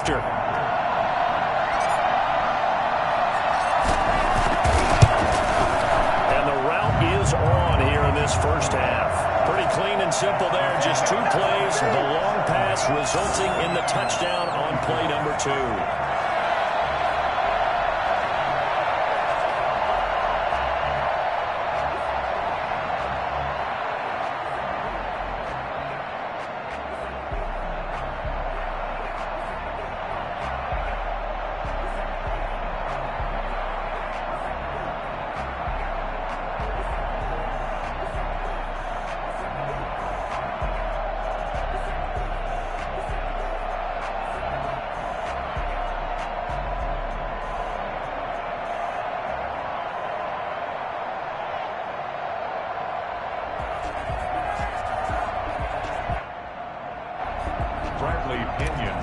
after. And the route is on here in this first half. Pretty clean and simple there. Just 2 plays. The long pass resulting in the touchdown on play number 2.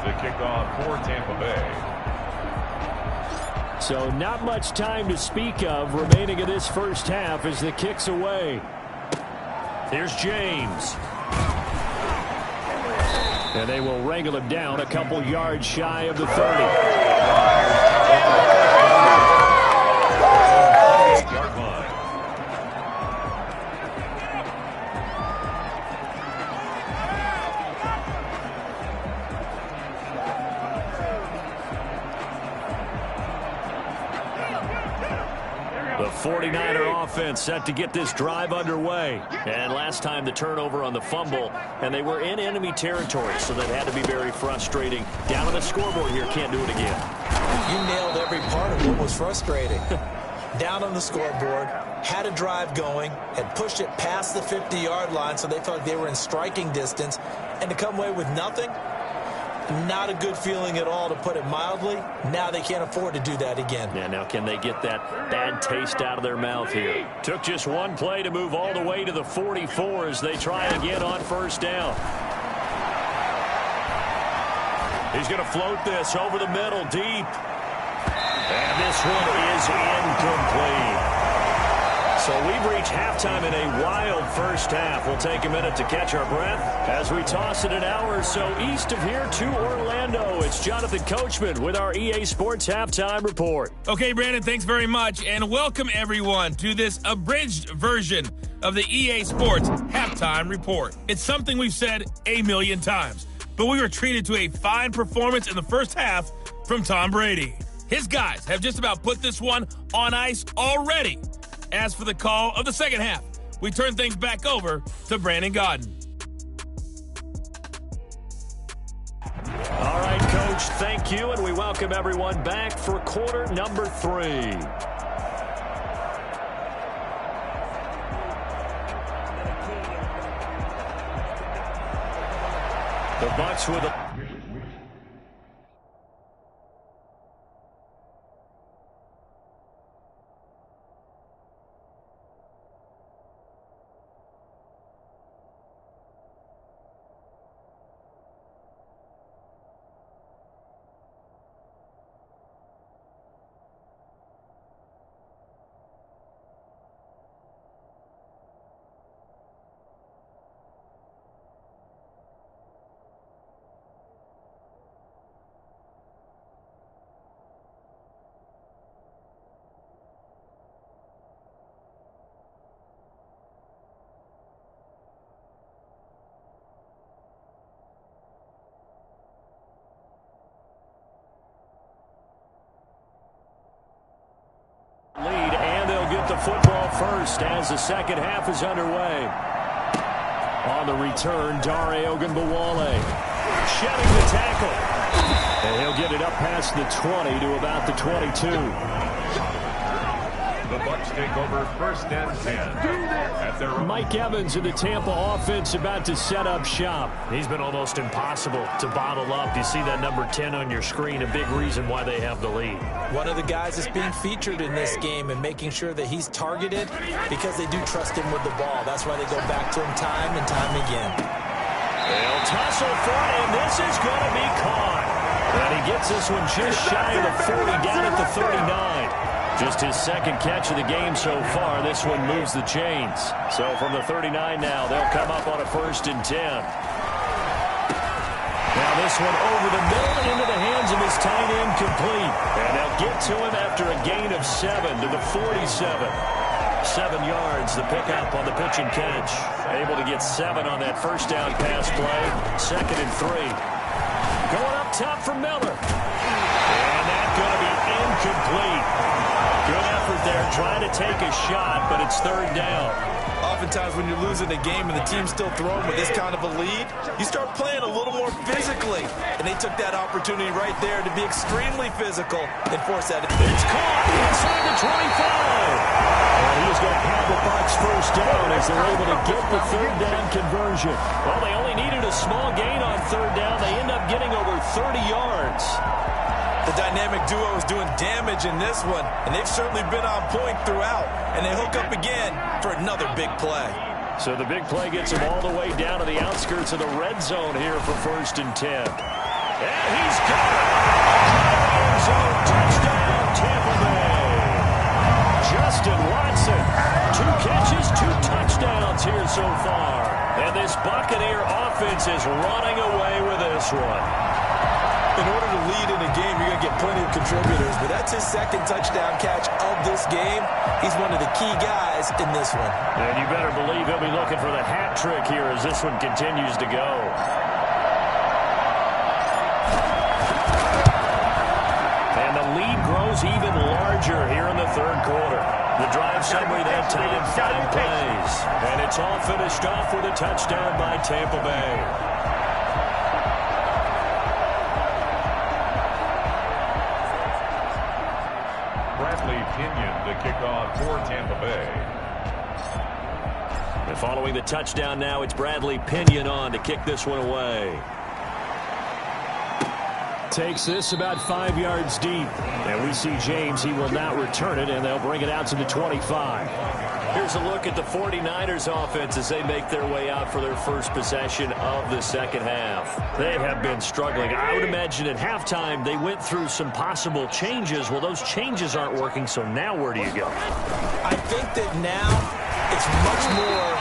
The kickoff for Tampa Bay. So not much time to speak of remaining in this first half as the kick's away. Here's James. And they will wrangle him down a couple yards shy of the 30. The 49er offense set to get this drive underway. And last time the turnover on the fumble, and they were in enemy territory, so that had to be very frustrating. Down on the scoreboard here, can't do it again. You nailed every part of what was frustrating. Down on the scoreboard, had a drive going, had pushed it past the 50-yard line, so they felt like they were in striking distance, and to come away with nothing, not a good feeling at all, to put it mildly. Now they can't afford to do that again. Yeah, now can they get that bad taste out of their mouth here? Took just one play to move all the way to the 44 as they try again on first down. He's going to float this over the middle, deep. And this one is incomplete. So we've reached halftime in a wild first half. We'll take a minute to catch our breath as we toss it an hour or so east of here to Orlando. It's Jonathan Coachman with our EA Sports Halftime Report. Okay, Brandon, thanks very much, and welcome everyone to this abridged version of the EA Sports Halftime Report. It's something we've said a million times, but we were treated to a fine performance in the first half from Tom Brady. His guys have just about put this one on ice already. As for the call of the second half, we turn things back over to Brandon Gaudin. All right, Coach, thank you, and we welcome everyone back for quarter number 3. The Bucs with a... lead, and they'll get the football first as the second half is underway. On the return, Dare Ogunbowale shedding the tackle. And he'll get it up past the 20 to about the 22. The Bucs take over first and 10 at their own. Mike Evans in the Tampa offense about to set up shop. He's been almost impossible to bottle up. You see that number 10 on your screen, a big reason why they have the lead. One of the guys that's being featured in this game and making sure that he's targeted because they do trust him with the ball. That's why they go back to him time and time again. They'll tussle for it, and this is going to be caught. And he gets this one just shy of the 40, down at the 39. Just his second catch of the game so far. This one moves the chains. So from the 39 now, they'll come up on a first and 10. Now this one over the middle into the hands of tight end complete. And they'll get to him after a gain of 7 to the 47. 7 yards, the pickup on the pitch and catch. Able to get 7 on that first down pass play. 2nd and 3. Going up top for Miller. And that's going to be incomplete. Good effort there trying to take a shot, but it's 3rd down. Oftentimes when you're losing a game and the team's still throwing with this kind of a lead, you start playing a little more physically. And they took that opportunity right there to be extremely physical and force that. It's caught inside the 25. And he's going to have the Bucs first down as they're able to get the 3rd down conversion. Well, they only needed a small gain on 3rd down. They end up getting over 30 yards. The dynamic duo is doing damage in this one, and they've certainly been on point throughout. And they hook up again for another big play. So the big play gets them all the way down to the outskirts of the red zone here for 1st and 10. And he's got it. End zone touchdown, Tampa Bay. Justin Watson, 2 catches, 2 touchdowns here so far. And this Buccaneer offense is running away with this one. In order to lead in a game, you're going to get plenty of contributors, but that's his 2nd touchdown catch of this game. He's one of the key guys in this one. And you better believe he'll be looking for the hat trick here as this one continues to go. And the lead grows even larger here in the 3rd quarter. The drive summary that time, 5 plays. And it's all finished off with a touchdown by Tampa Bay. Pinion to kick off for Tampa Bay. And following the touchdown now, it's Bradley Pinion on to kick this one away. Takes this about 5 yards deep. And we see James, he will not return it, and they'll bring it out to the 25. Here's a look at the 49ers offense as they make their way out for their first possession of the 2nd half. They have been struggling. I would imagine at halftime they went through some possible changes. Well, those changes aren't working, so now where do you go? I think that now it's much more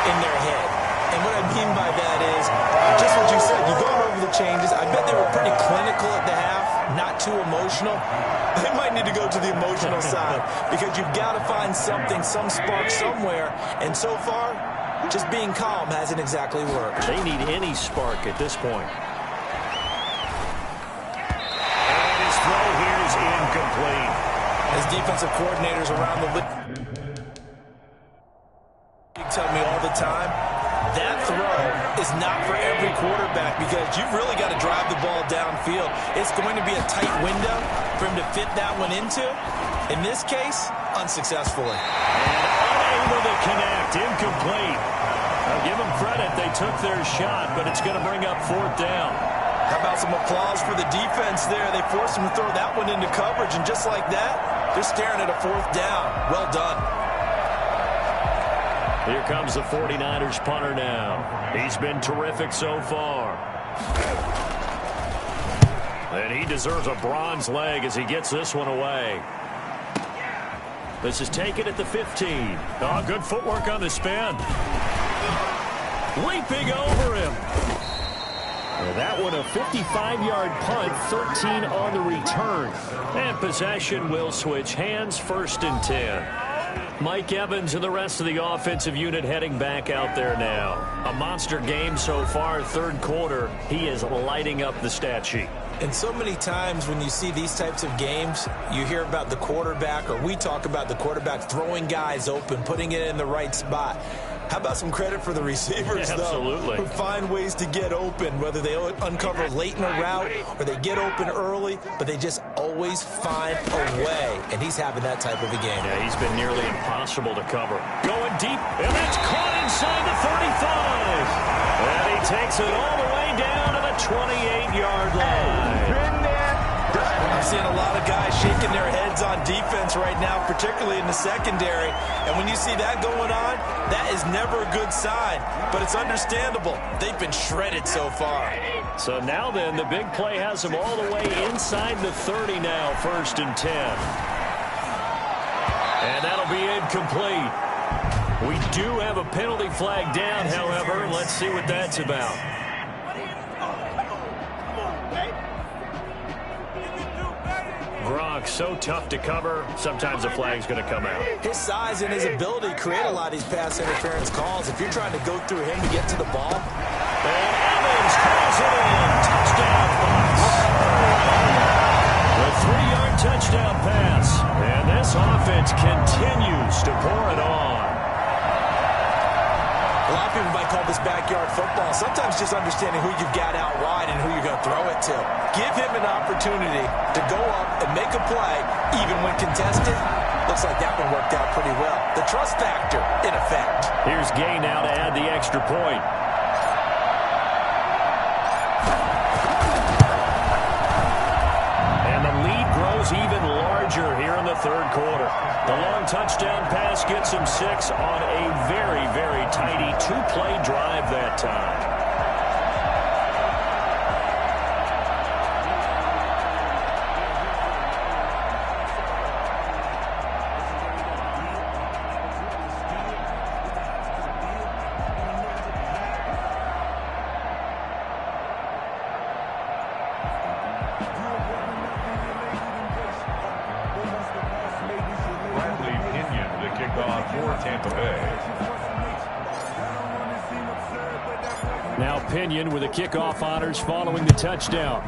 in their head. And what I mean by that is just what you said. You go over the changes. I bet they were pretty clinical at the half, not too emotional. They might need to go to the emotional side because you've got to find something, some spark somewhere. And so far, just being calm hasn't exactly worked. They need any spark at this point. And his throw here is incomplete. As defensive coordinators around the league tell me all the time, that throw is not for every quarterback because you've really got to drive the ball downfield. It's going to be a tight window for him to fit that one into. In this case, unsuccessfully. And unable to connect, incomplete. I'll give them credit. They took their shot, but it's going to bring up 4th down. How about some applause for the defense there? They forced him to throw that one into coverage, and just like that, they're staring at a 4th down. Well done. Here comes the 49ers punter now. He's been terrific so far. And he deserves a bronze leg as he gets this one away. This is taken at the 15. Oh, good footwork on the spin. Leaping over him. And that one a 55-yard punt, 13 on the return. And possession will switch hands, 1st and 10. Mike Evans and the rest of the offensive unit heading back out there now. A monster game so far, 3rd quarter. He is lighting up the stat sheet. And so many times when you see these types of games, you hear about the quarterback, or we talk about the quarterback throwing guys open, putting it in the right spot. How about some credit for the receivers, Absolutely. Though, who find ways to get open, whether they uncover late in a route or they get open early, but they just always find a way. And he's having that type of a game. Yeah, he's been nearly impossible to cover. Going deep, and that's caught inside the 35. And he takes it all the way down to the 28-yard line. I'm seeing a lot of guys shaking their heads on defense right now, particularly in the secondary. And when you see that going on, that is never a good sign. But it's understandable. They've been shredded so far. So now then, the big play has them all the way inside the 30 now, 1st and 10. And that'll be incomplete. We do have a penalty flag down, however. Let's see what that's about. Gronk, so tough to cover, sometimes a flag's going to come out. His size and his ability create a lot of these pass interference calls. If you're trying to go through him to get to the ball. And Evans calls it in. Touchdown, Bucs. The 3-yard touchdown pass. And this offense continues to pour it on. A lot of people might call this backyard football. Sometimes just understanding who you've got out wide and who you're going to throw it to. Give him an opportunity to go up and make a play, even when contested. Looks like that one worked out pretty well. The trust factor, in effect. Here's Gay now to add the extra point. And the lead grows even larger here in the third quarter. The long touchdown pass gets him 6 on a very, very tidy 2-play drive that time. Now Pinion with the kickoff honors following the touchdown.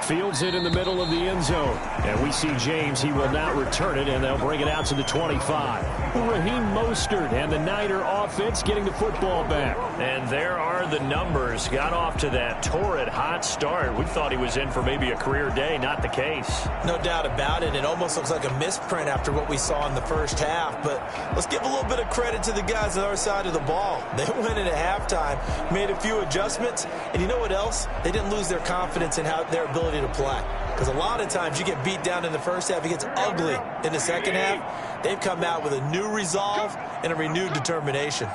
Fields it in the middle of the end zone. And we see James. He will not return it, and they'll bring it out to the 25. Raheem Mostert and the Niner offense getting the football back. And there are the numbers. Got off to that torrid hot start. We thought he was in for maybe a career day. Not the case. No doubt about it. It almost looks like a misprint after what we saw in the first half. But let's give a little bit of credit to the guys on our side of the ball. They went in at halftime, made a few adjustments, and you know what else? They didn't lose their confidence in their ability to play. Because a lot of times you get beat down in the first half, it gets ugly in the second half. They've come out with a new resolve and a renewed determination.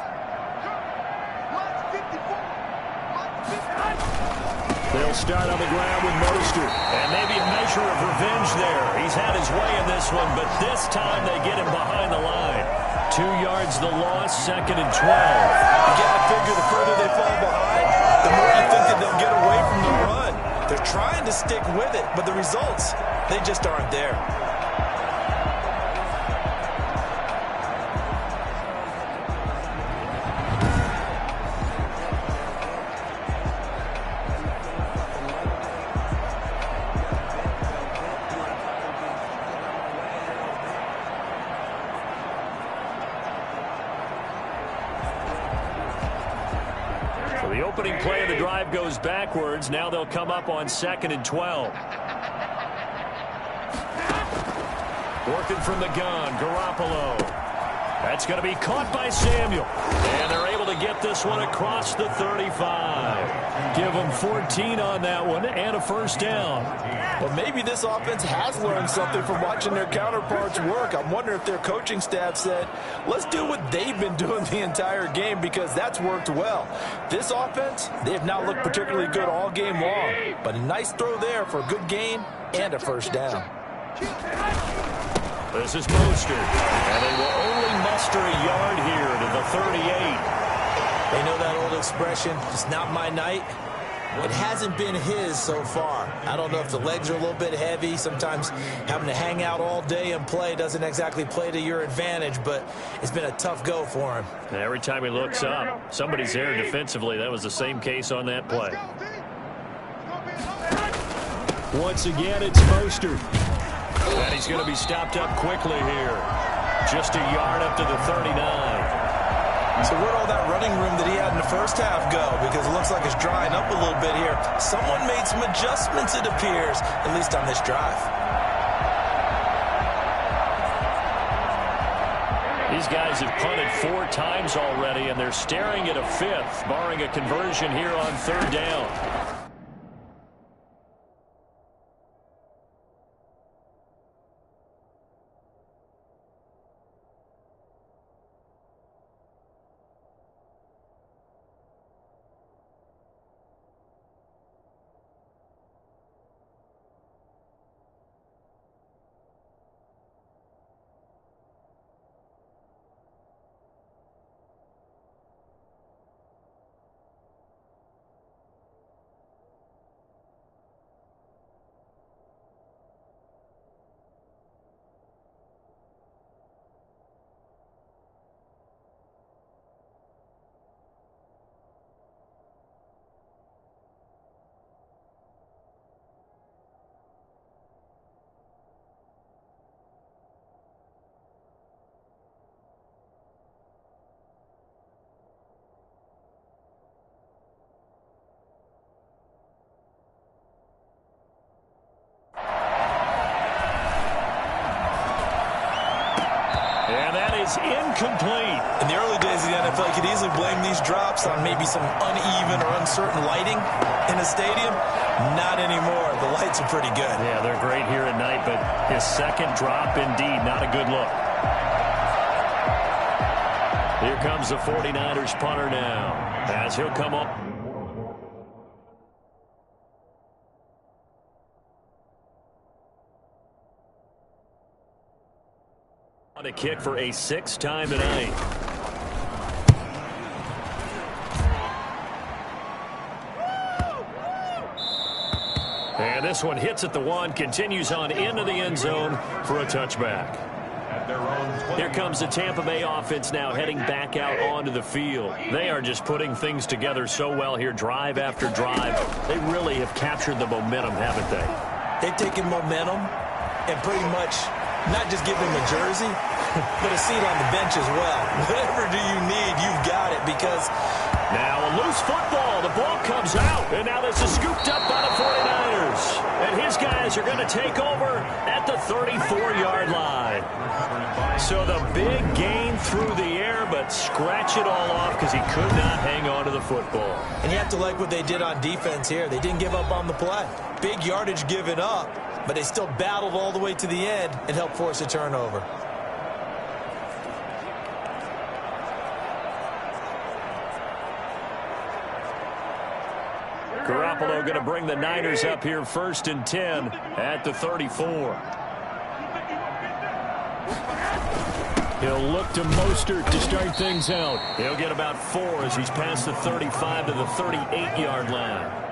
They'll start on the ground with Mostert. And maybe a measure of revenge there. He's had his way in this one, but this time they get him behind the line. 2 yards the loss, 2nd and 12. You got to figure the further they fall behind, the more you think that they'll get away from the run. They're trying to stick with it, but the results, they just aren't there. The opening play of the drive goes backwards. Now they'll come up on 2nd and 12. Working from the gun, Garoppolo. That's going to be caught by Samuel. And they're able to get this one across the 35. Give them 14 on that one and a first down. Well, maybe this offense has learned something from watching their counterparts work. I'm wondering if their coaching staff said, let's do what they've been doing the entire game, because that's worked well. This offense, they have not looked particularly good all game long, but a nice throw there for a good gain and a first down. This is Mostert, and they will only muster a yard here to the 38. They know that old expression, it's not my night. It hasn't been his so far. I don't know if the legs are a little bit heavy. Sometimes having to hang out all day and play doesn't exactly play to your advantage, but it's been a tough go for him. And every time he looks up, somebody's there defensively. That was the same case on that play. Once again, it's Mostert. And he's going to be stopped up quickly here. Just a yard up to the 39. So where'd all that running room that he had in the first half go? Because it looks like it's drying up a little bit here. Someone made some adjustments, it appears, at least on this drive. These guys have punted 4 times already, and they're staring at a 5th, barring a conversion here on 3rd down. is incomplete. In the early days of the NFL, you could easily blame these drops on maybe some uneven or uncertain lighting in a stadium. Not anymore. The lights are pretty good. Yeah, they're great here at night, but his second drop, indeed, not a good look. Here comes the 49ers punter now, as he'll come up. On a kick for a sixth time tonight. And this one hits at the one, continues on into the end zone for a touchback. Here comes the Tampa Bay offense now heading back out onto the field. They are just putting things together so well here, drive after drive. They really have captured the momentum, haven't they? They've taken momentum and pretty much not just give him a jersey, but a seat on the bench as well. Whatever do you need, you've got it, because now a loose football. The ball comes out, and now this is scooped up by the 49ers. And his guys are going to take over at the 34-yard line. So the big gain through the air, but scratch it all off because he could not hang on to the football. And you have to like what they did on defense here. They didn't give up on the play. Big yardage given up, but they still battled all the way to the end and helped force a turnover. Garoppolo going to bring the Niners up here 1st and 10 at the 34. He'll look to Mostert to start things out. He'll get about 4 as he's past the 35 to the 38-yard line.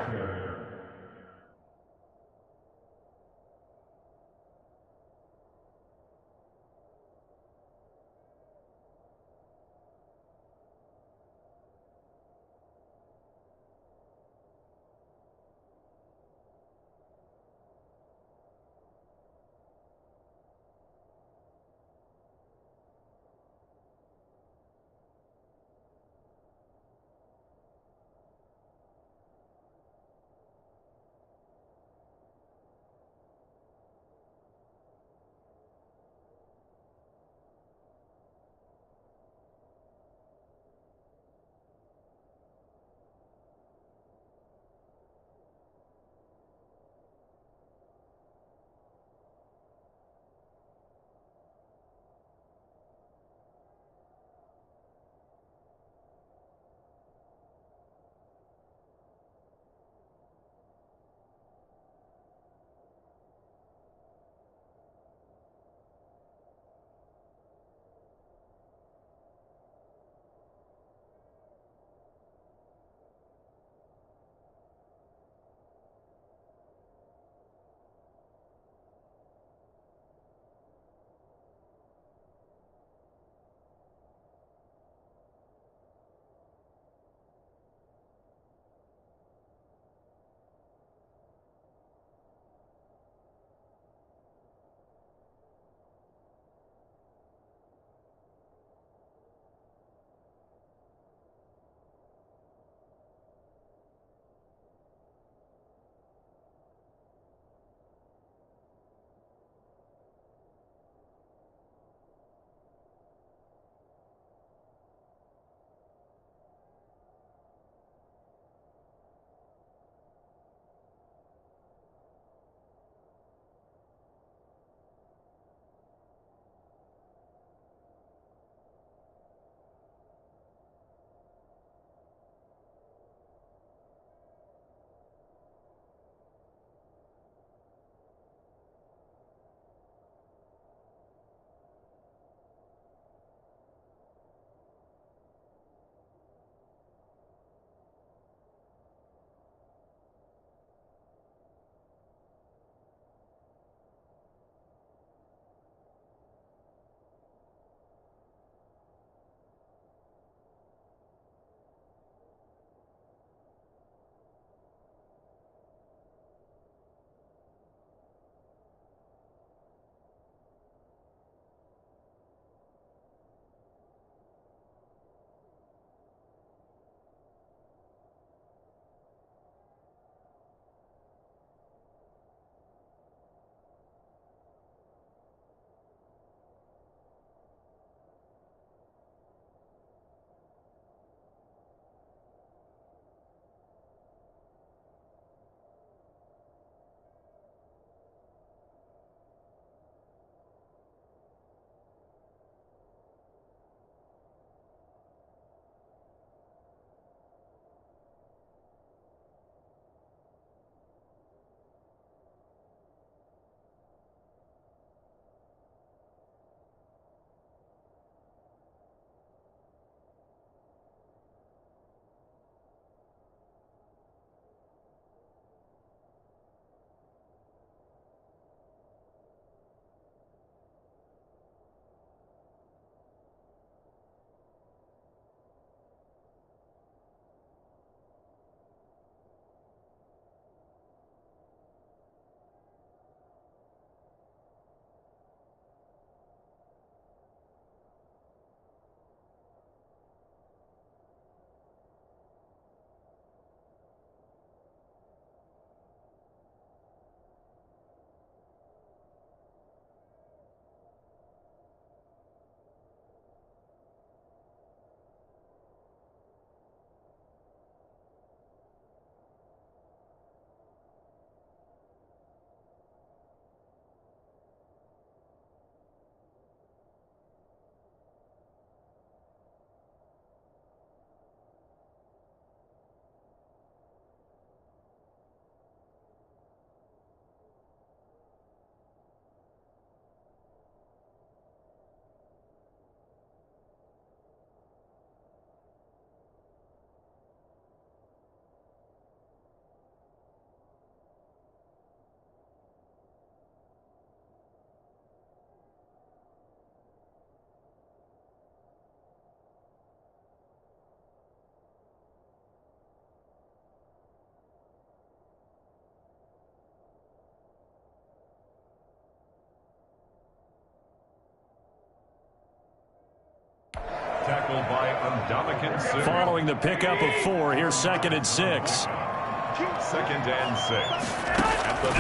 Following the pickup of 4, here's 2nd and 6. 2nd and 6. At the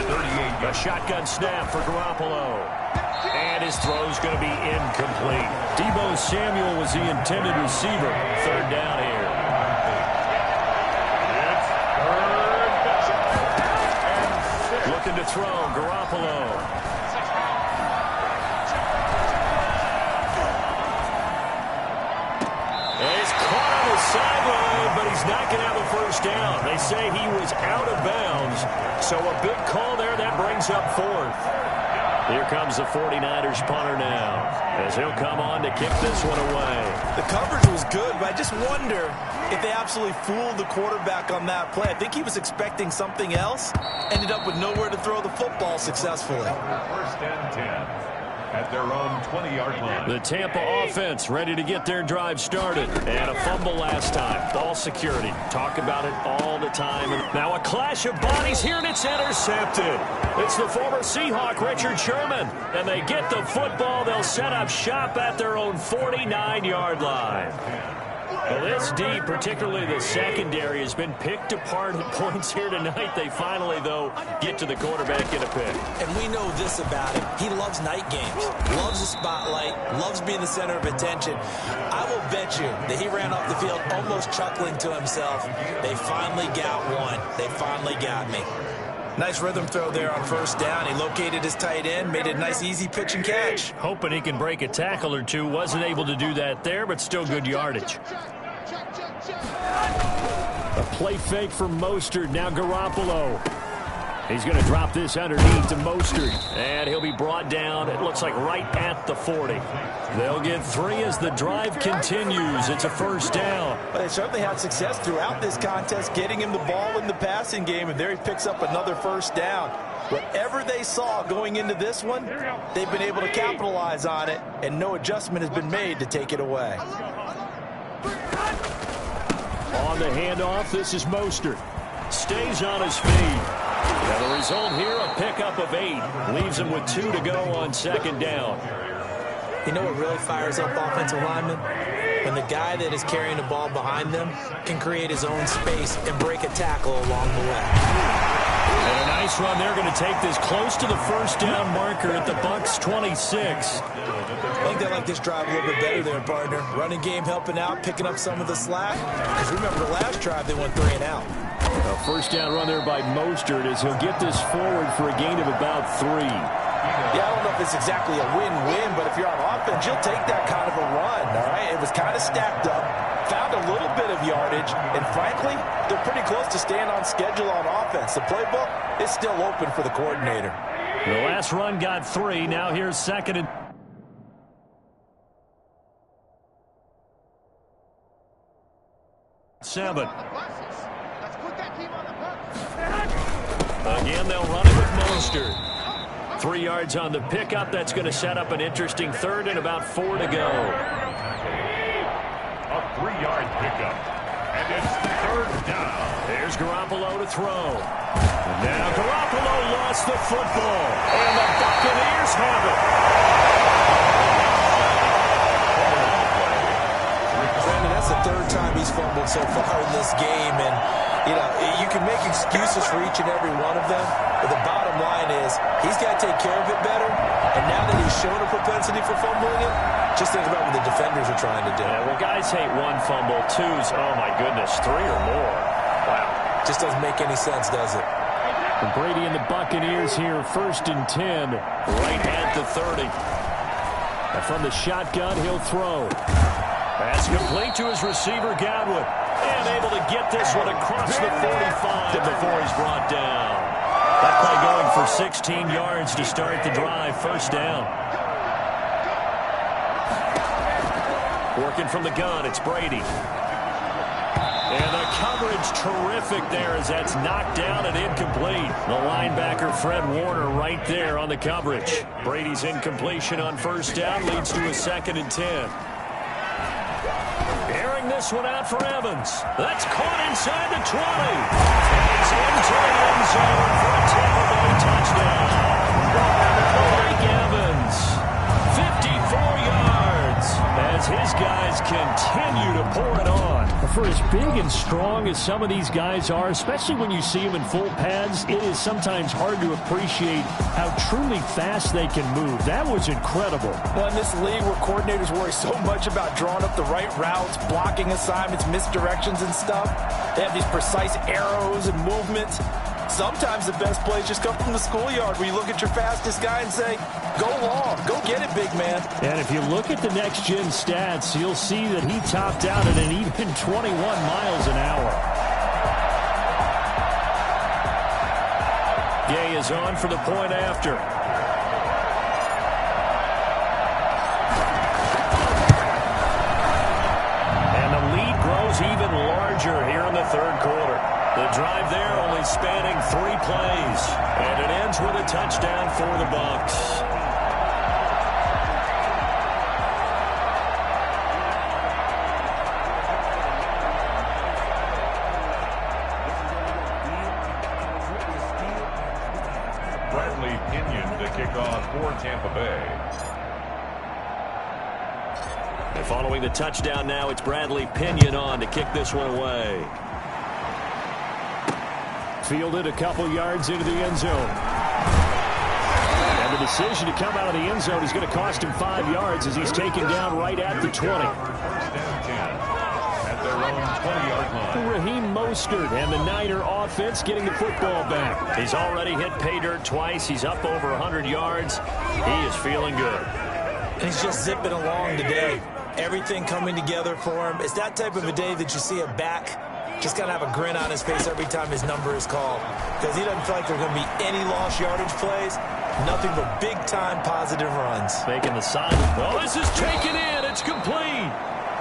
38. A shotgun snap for Garoppolo. And his throw's going to be incomplete. Deebo Samuel was the intended receiver. 3rd down here. It's 3rd down. Looking to throw, Garoppolo. He's caught on the sideline, but he's not going to have a first down. They say he was out of bounds, so a big call there. That brings up 4th. Here comes the 49ers punter now, as he'll come on to kick this one away. The coverage was good, but I just wonder if they absolutely fooled the quarterback on that play. I think he was expecting something else, ended up with nowhere to throw the football successfully. 1st and 10. At their own 20-yard line. The Tampa offense ready to get their drive started. And a fumble last time. Ball security. Talk about it all the time. Now a clash of bodies here, and it's intercepted. It's the former Seahawk, Richard Sherman. And they get the football. They'll set up shop at their own 49-yard line. Well, this D, particularly the secondary, has been picked apart at points here tonight. They finally, though, get to the quarterback in a pick. And we know this about him. He loves night games, loves the spotlight, loves being the center of attention. I will bet you that he ran off the field almost chuckling to himself. They finally got one. They finally got me. Nice rhythm throw there on 1st down. He located his tight end, made it a nice, easy pitch and catch. Hoping he can break a tackle or two. Wasn't able to do that there, but still good yardage. A play fake for Mostert. Now Garoppolo. He's going to drop this underneath to Mostert. And he'll be brought down, it looks like, right at the 40. They'll get 3 as the drive continues. It's a 1st down. But they certainly had success throughout this contest, getting him the ball in the passing game, and there he picks up another 1st down. Whatever they saw going into this one, they've been able to capitalize on it, and no adjustment has been made to take it away. On the handoff, this is Mostert. Stays on his feet. Now the result here, a pickup of 8. Leaves him with 2 to go on 2nd down. You know what really fires up offensive linemen? When the guy that is carrying the ball behind them can create his own space and break a tackle along the way. And a nice run. They're going to take this close to the 1st down marker at the Bucs 26. I think they like this drive a little bit better there, partner. Running game helping out, picking up some of the slack. Because remember, the last drive they went 3 and out. A 1st down run there by Mostert as he'll get this forward for a gain of about 3. Yeah, I don't know if it's exactly a win-win, but if you're on offense, you'll take that kind of a run, all right? It was kind of stacked up, found a little bit of yardage, and frankly, they're pretty close to staying on schedule on offense. The playbook is still open for the coordinator. The last run got 3. Now here's 2nd and 7. Again, they'll run it with Mostert. 3 yards on the pickup. That's going to set up an interesting 3rd and about 4 to go. A 3-yard pickup. And it's 3rd down. There's Garoppolo to throw. Now Garoppolo lost the football. And the Buccaneers have it. Brandon, that's the 3rd time he's fumbled so far in this game. And, you know, you can make excuses for each and every one of them. But the bottom line is he's got to take care of it better. And now that he's shown a propensity for fumbling it, just think about what the defenders are trying to do. Yeah, well, guys hate 1 fumble, 2's, oh my goodness, 3 or more. Wow. Just doesn't make any sense, does it? And Brady and the Buccaneers here, 1st and 10, right at the 30. And from the shotgun, he'll throw. Pass complete to his receiver, Godwin. And able to get this one across the 45 before he's brought down. That play going for 16 yards to start the drive. 1st down. Working from the gun, it's Brady. And the coverage terrific there as that's knocked down and incomplete. The linebacker, Fred Warner, right there on the coverage. Brady's incompletion on 1st down leads to a 2nd and 10. Airing this one out for Evans. That's caught inside the 20. He's into the end zone for a Tampa Bay touchdown. Mike Evans, 54 yards, as his guys continue to pour strong as some of these guys are, especially when you see them in full pads, it is sometimes hard to appreciate how truly fast they can move. That was incredible. Well, in this league where coordinators worry so much about drawing up the right routes, blocking assignments, misdirections and stuff, they have these precise arrows and movements. Sometimes the best plays just come from the schoolyard where you look at your fastest guy and say, go long, go get it, big man. And if you look at the next-gen stats, you'll see that he topped out at an even 21 miles an hour. Gay is on for the point after. And the lead grows even larger here in the third quarter. The drive there only spanning 3 plays. And it ends with a touchdown for the Bucs. Bradley Pinion to kick off for Tampa Bay. And following the touchdown now, it's Bradley Pinion on to kick this one away. Fielded a couple yards into the end zone. And the decision to come out of the end zone is going to cost him 5 yards as he's taken down right at the 20. First and 10 at their own 20-yard line. Raheem Mostert and the Niner offense getting the football back. He's already hit pay dirt twice. He's up over 100 yards. He is feeling good. And he's just zipping along today. Everything coming together for him. It's that type of a day that you see a back just got to have a grin on his face every time his number is called, because he doesn't feel like there's going to be any lost yardage plays. Nothing but big-time positive runs. Making the sign. Oh, this is taken in. It's complete.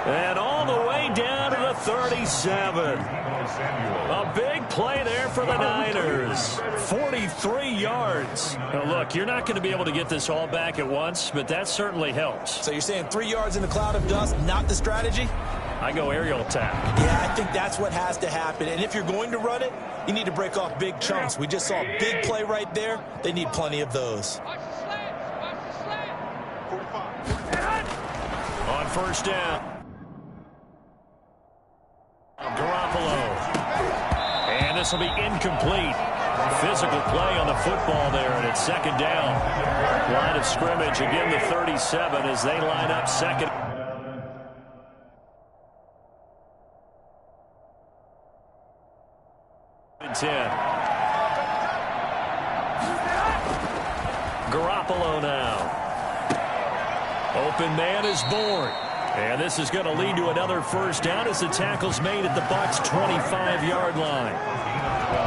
And all the way down to the 37. A big play there for the Niners. 43 yards. Now, look, you're not going to be able to get this all back at once, but that certainly helps. So you're saying 3 yards in the cloud of dust, not the strategy? I go aerial attack. Yeah, I think that's what has to happen. And if you're going to run it, you need to break off big chunks. We just saw a big play right there. They need plenty of those. On first down. Garoppolo. And this will be incomplete. Physical play on the football there, and it's second down. Line of scrimmage, again the 37 as they line up second. And 10. Garoppolo now. Open man is born. And this is going to lead to another first down as the tackle's made at the Bucs' 25-yard line.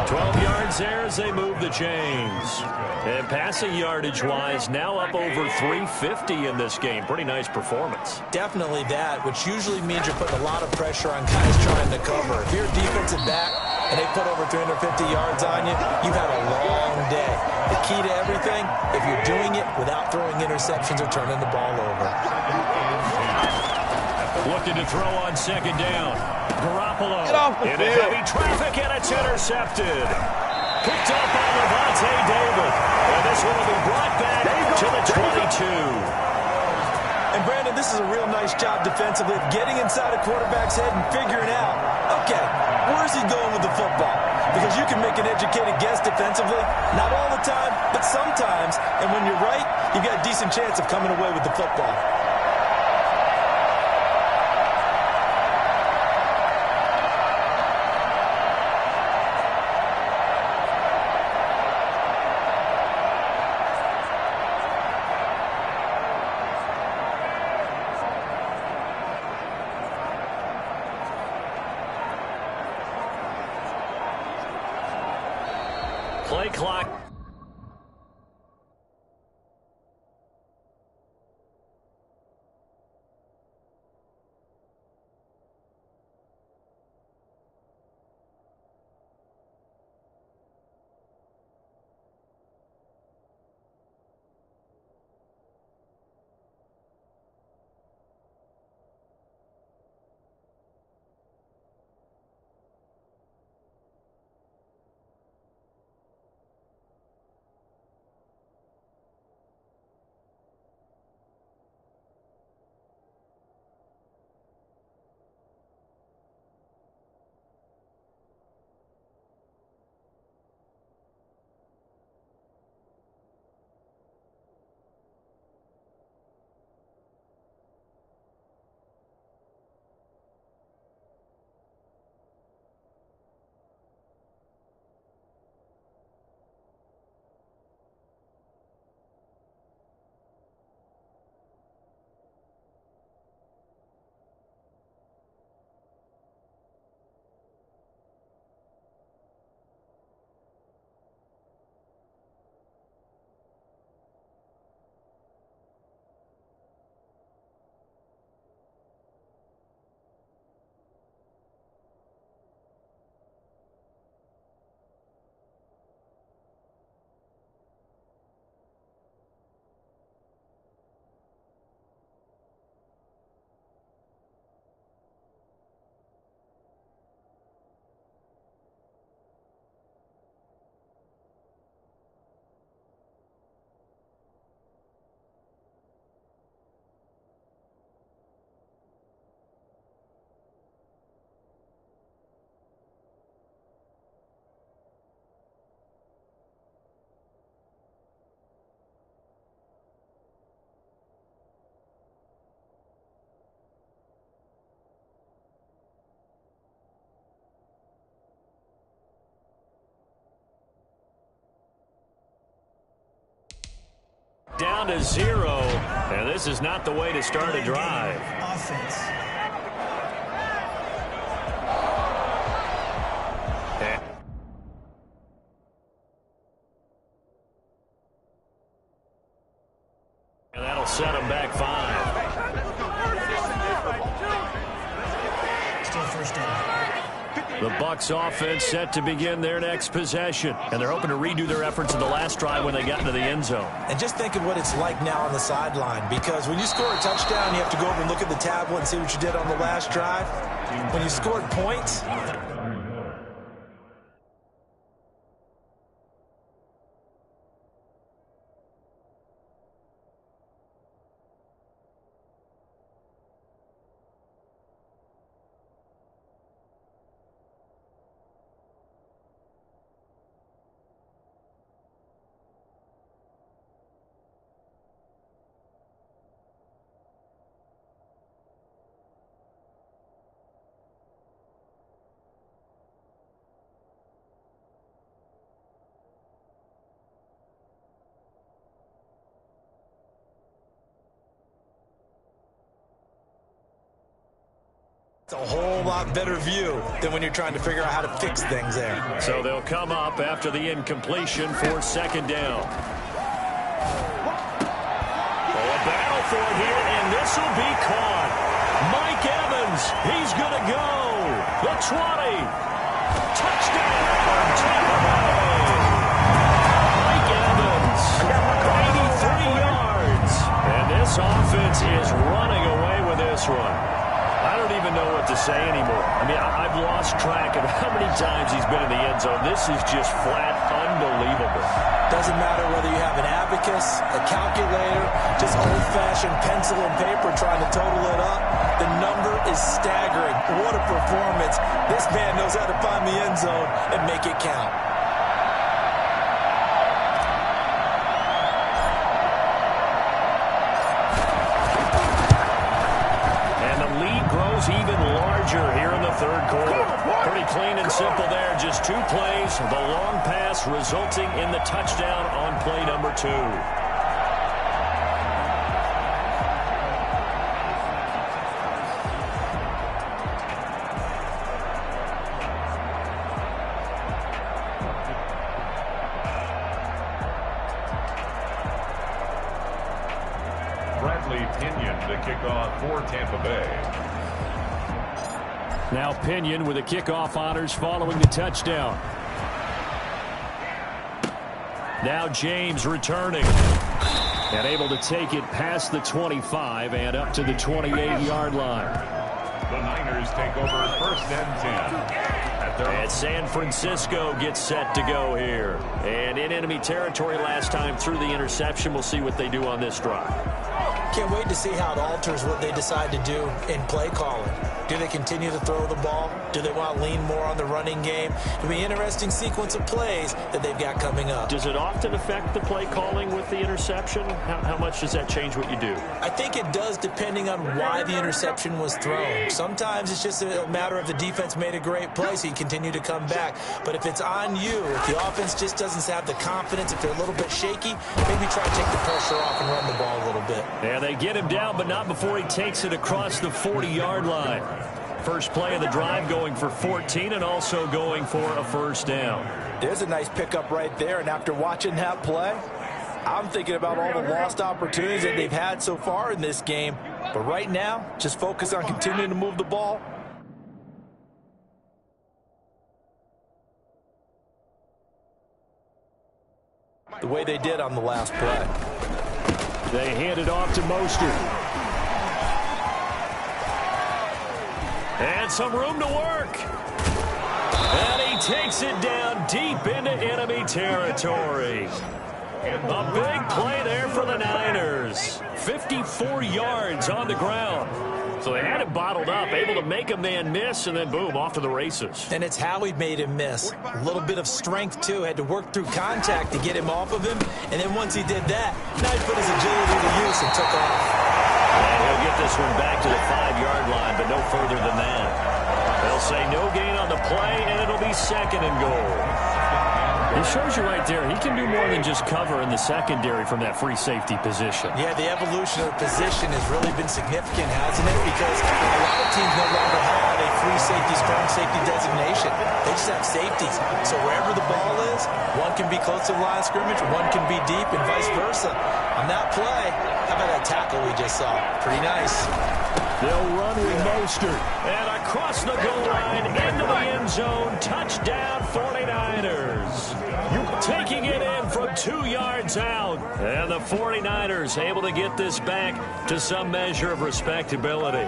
12 yards there as they move the chains. And passing yardage-wise, now up over 350 in this game. Pretty nice performance. Definitely that, which usually means you're putting a lot of pressure on guys trying to cover. If you're a defensive back and they put over 350 yards on you, you've had a long day. The key to everything, if you're doing it without throwing interceptions or turning the ball over. Looking to throw on second down. Garoppolo into heavy traffic, and it's intercepted. Picked up by Levante David. And this one will be brought back to the 22. And Brandon, this is a real nice job defensively of getting inside a quarterback's head and figuring out, okay, where's he going with the football? Because you can make an educated guess defensively, not all the time, but sometimes. And when you're right, you've got a decent chance of coming away with the football. Play clock. down to 0. And this is not the way to start a drive. Offense. And that'll set them back 5. Still first down. The Bucs offense set to begin their next possession. And they're hoping to redo their efforts in the last drive when they got into the end zone. And just think of what it's like now on the sideline, because when you score a touchdown, you have to go over and look at the tablet and see what you did on the last drive. When you scored points, it's a whole lot better view than when you're trying to figure out how to fix things there. So they'll come up after the incompletion for second down. Oh, a battle for it here, and this will be caught. Mike Evans, he's going to go. The 20. Touchdown, Tampa Bay. Mike Evans, 83 yards. And this offense is running away with this one. I don't even know what to say anymore. I mean, I've lost track of how many times he's been in the end zone. This is just flat unbelievable. Doesn't matter whether you have an abacus, a calculator, just old-fashioned pencil and paper trying to total it up. The number is staggering. What a performance. This man knows how to find the end zone and make it count. Even larger here in the third quarter. Pretty clean and simple there. Just 2 plays. The long pass resulting in the touchdown on play number 2. Bradley Pinion to kick off for Tampa Bay. Now Pinion with the kickoff honors following the touchdown. Now James returning. And able to take it past the 25 and up to the 28-yard line. The Niners take over first and 10. And San Francisco gets set to go here. And in enemy territory last time through the interception. We'll see what they do on this drive. Can't wait to see how it alters what they decide to do in play calling. Do they continue to throw the ball? Do they want to lean more on the running game? It'll be an interesting sequence of plays that they've got coming up. Does it often affect the play calling with the interception? How much does that change what you do? I think it does, depending on why the interception was thrown. Sometimes it's just a matter of the defense made a great play, so you continue to come back. But if it's on you, if the offense just doesn't have the confidence, if they're a little bit shaky, maybe try to take the pressure off and run the ball a little bit. Yeah, they get him down, but not before he takes it across the 40-yard line. First play of the drive going for 14 and also going for a first down. There's a nice pickup right there, and after watching that play, I'm thinking about all the lost opportunities that they've had so far in this game. But right now, just focus on continuing to move the ball. The way they did on the last play. They hand it off to Mostert. And some room to work. And he takes it down deep into enemy territory. A big play there for the Niners. 54 yards on the ground. So they had it bottled up, able to make a man miss, and then boom, off to the races. And it's how he made him miss. A little bit of strength, too. Had to work through contact to get him off of him. And then once he did that, now he put his agility to use and took off. And he'll get this one back to the 5-yard line, but no further than that. They'll say no gain on the play, and it'll be second and goal. It shows you right there, he can do more than just cover in the secondary from that free safety position. Yeah, the evolution of the position has really been significant, hasn't it? Because a lot of teams no longer have a free safety, strong safety designation. They just have safeties. So wherever the ball is, one can be close to the line of scrimmage, one can be deep, and vice versa. On that play, how about that tackle we just saw? Pretty nice. They'll run with Mostert. And across the goal line, into the end zone, touchdown 49ers. Taking it in from 2 yards out. And the 49ers able to get this back to some measure of respectability.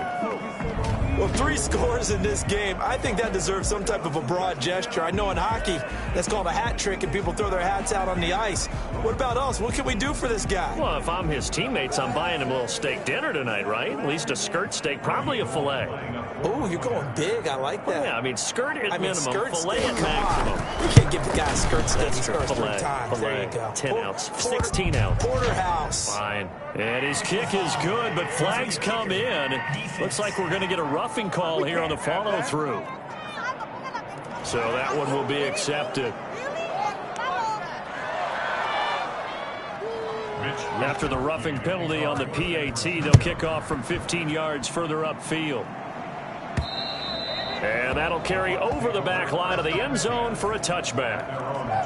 Well, 3 scores in this game. I think that deserves some type of a broad gesture. I know in hockey, that's called a hat trick, and people throw their hats out on the ice. What about us? What can we do for this guy? Well, if I'm his teammates, I'm buying him a little steak dinner tonight, right? At least a skirt steak, probably a filet. Oh, you're going big. I like that. Well, yeah, I mean, skirt at minimum, filet steak, at maximum. You can't give the guy a skirt steak. That's He scores filet, 3 times. There you go. 10 ounce, 16 ounce. Porterhouse. Fine. And his kick is good, but flags come in. Looks like we're going to get a roughing call here on the follow-through. So that one will be accepted. After the roughing penalty on the PAT, they'll kick off from 15 yards further upfield. And that'll carry over the back line of the end zone for a touchback.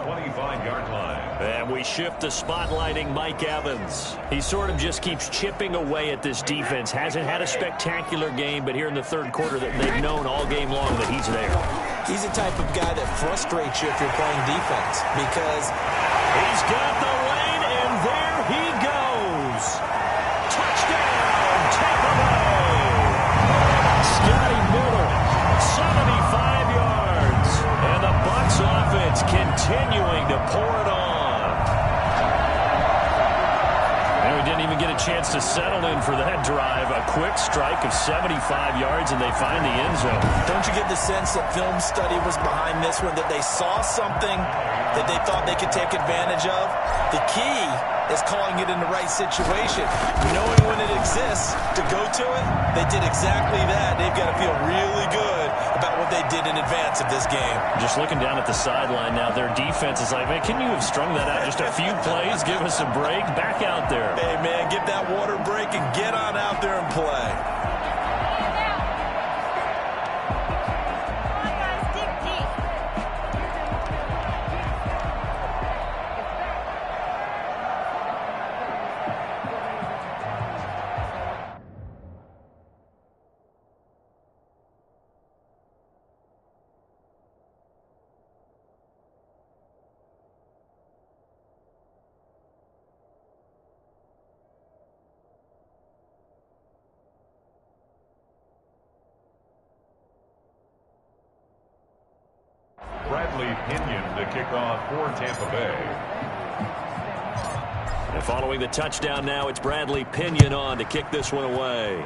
25-yard line. And we shift to spotlighting Mike Evans. He sort of just keeps chipping away at this defense. Hasn't had a spectacular game, but here in the third quarter that they've known all game long that he's there. He's the type of guy that frustrates you if you're playing defense because he's got the lane, and there he goes. Touchdown, Tampa Bay. Scotty Miller, 75 yards. And the Bucs offense continuing to pour it on. And we didn't even get a chance to settle in for that drive. A quick strike of 75 yards, and they find the end zone. Don't you get the sense that film study was behind this one, that they saw something that they thought they could take advantage of? The key is calling it in the right situation. Knowing when it exists to go to it, they did exactly that. They've got to feel really good about what they did in advance of this game. Just looking down at the sideline now, their defense is like, man, can you have strung that out just a few plays? Give us a break. Back out there. Hey, man, give that water break and get on out there and play. Bradley Pinion to kick off for Tampa Bay. And following the touchdown now, it's Bradley Pinion on to kick this one away.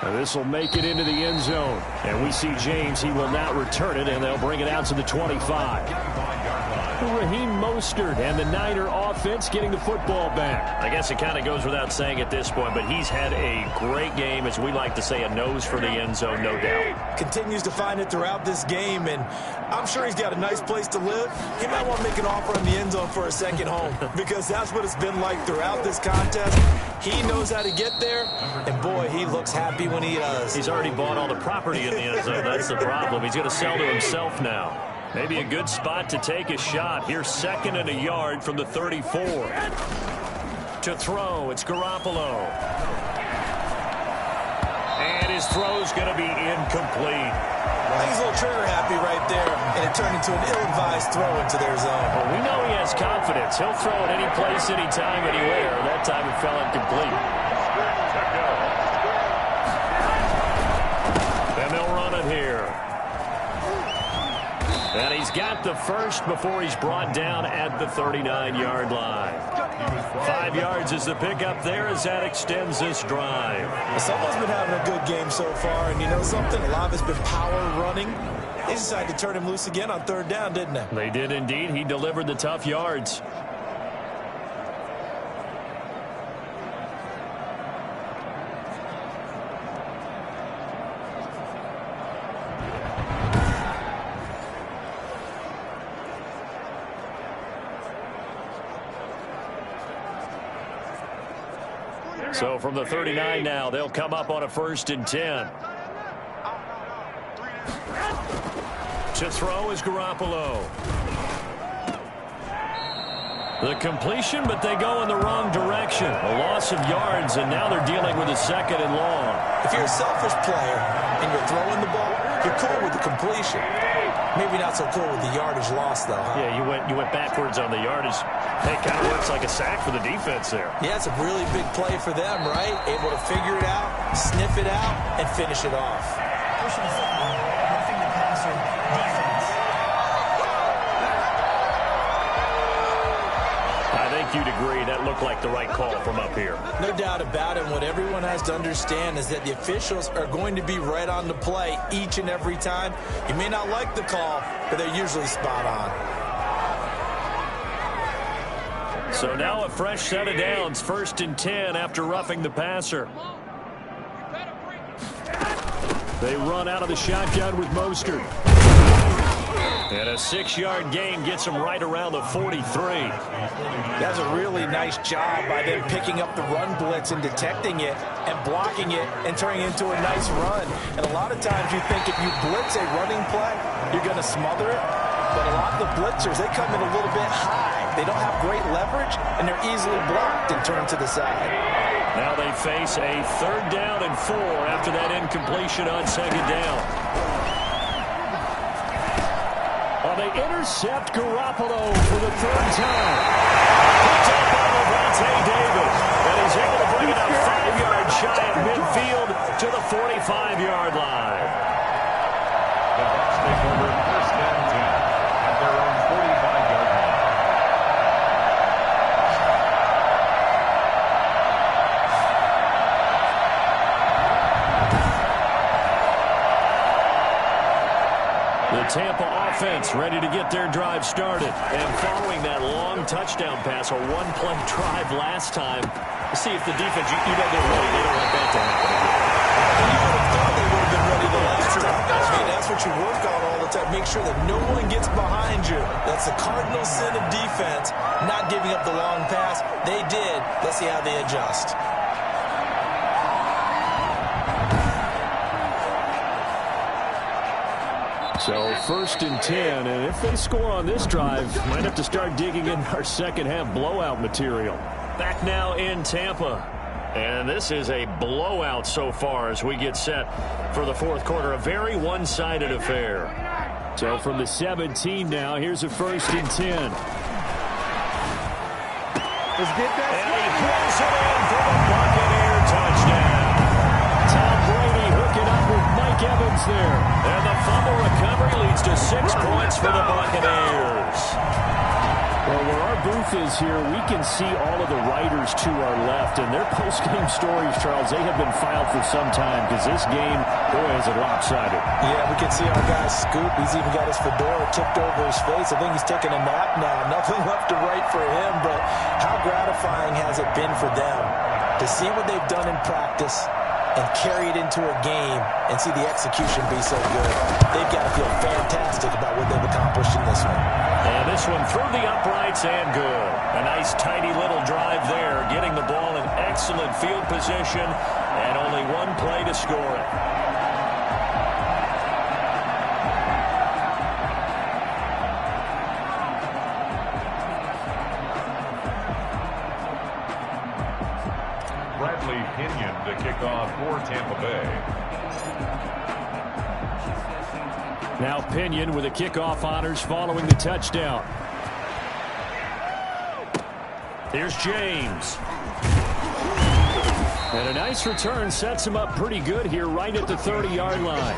And this will make it into the end zone. And we see James. He will not return it, and they'll bring it out to the 25. Raheem Mostert and the Niner offense getting the football back. I guess it kind of goes without saying at this point, but he's had a great game, as we like to say, a nose for the end zone, no doubt. Continues to find it throughout this game, and I'm sure he's got a nice place to live. He might want to make an offer in the end zone for a second home because that's what it's been like throughout this contest. He knows how to get there, and boy, he looks happy when he does. He's already bought all the property in the end zone. That's the problem. He's going to sell to himself now. Maybe a good spot to take a shot. Here's 2nd and a yard from the 34. To throw, it's Garoppolo. And his throw's going to be incomplete. I think he's a little trigger happy right there, and it turned into an ill-advised throw into their zone. Well, we know he has confidence. He'll throw it any place, anytime, anywhere. That time it fell incomplete. Then they'll run it here. And he's got the first before he's brought down at the 39-yard line. 5 yards is the pickup there as that extends this drive. Someone's been having a good game so far, and you know something? A lot of it's been power running. They decided to turn him loose again on 3rd down, didn't they? They did indeed. He delivered the tough yards. So from the 39 now, they'll come up on a 1st and 10. To throw is Garoppolo. The completion, but they go in the wrong direction. A loss of yards, and now they're dealing with a 2nd and long. If you're a selfish player and you're throwing the ball, you're cool with the completion. Maybe not so cool with the yardage loss, though. Huh? Yeah, you went backwards on the yardage. It kind of works like a sack for the defense there. Yeah, it's a really big play for them, right? Able to figure it out, sniff it out, and finish it off. Personal foul, roughing the passer, defense. I think you'd agree that looked like the right call from up here. No doubt about it. What everyone has to understand is that the officials are going to be right on the play each and every time. You may not like the call, but they're usually spot on. So now a fresh set of downs, 1st and 10 after roughing the passer. They run out of the shotgun with Mostert. And a 6-yard gain gets them right around the 43. That's a really nice job by them picking up the run blitz and detecting it and blocking it and turning it into a nice run. And a lot of times you think if you blitz a running play, you're going to smother it. But a lot of the blitzers, they come in a little bit high. They don't have great leverage, and they're easily blocked and turned to the side. Now they face a 3rd down and 4 after that incompletion on 2nd down. Well, they intercept Garoppolo for the 3rd time. Picked up by Levante David, and he's able to bring it up 5 yards shy of midfield to the 45-yard line. The Bucs take over 1st and 10 at their own 45-yard line. The Tampa offense ready to get their drive started. And following that long touchdown pass, a 1-play drive last time. Let's see if the defense, you know they're ready. They don't want that to happen again. You would have thought they would have been ready the last time. I mean, that's what you work on all the time. Make sure that no one gets behind you. That's the cardinal sin of defense, not giving up the long pass. They did. Let's see how they adjust. So 1st and 10, and if they score on this drive, might have to start digging in our second-half blowout material. Back now in Tampa, and this is a blowout so far as we get set for the 4th quarter. A very one-sided affair. So from the 17 now, here's a 1st and 10. Let's get that. And he pulls it in for the Buccaneer touchdown. Tom Brady hooking up with Mike Evans there. And the fumble recovery leads to 6 points for the Buccaneers. Well, where our booth is here, we can see all of the writers to our left. And their post-game stories, Charles, they have been filed for some time because this game, boy, is it lopsided. Yeah, we can see our guy Scoop. He's even got his fedora tipped over his face. I think he's taking a nap now. Nothing left to write for him, but how gratifying has it been for them to see what they've done in practice and carry it into a game and see the execution be so good. They've got to feel fantastic about what they've accomplished in this one. And this one through the uprights and good. A nice tidy little drive there, getting the ball in excellent field position and only 1 play to score it. Bradley Pinion to kick off for Tampa Bay. Now Pinion with the kickoff honors following the touchdown. Here's James. And a nice return sets him up pretty good here right at the 30-yard line.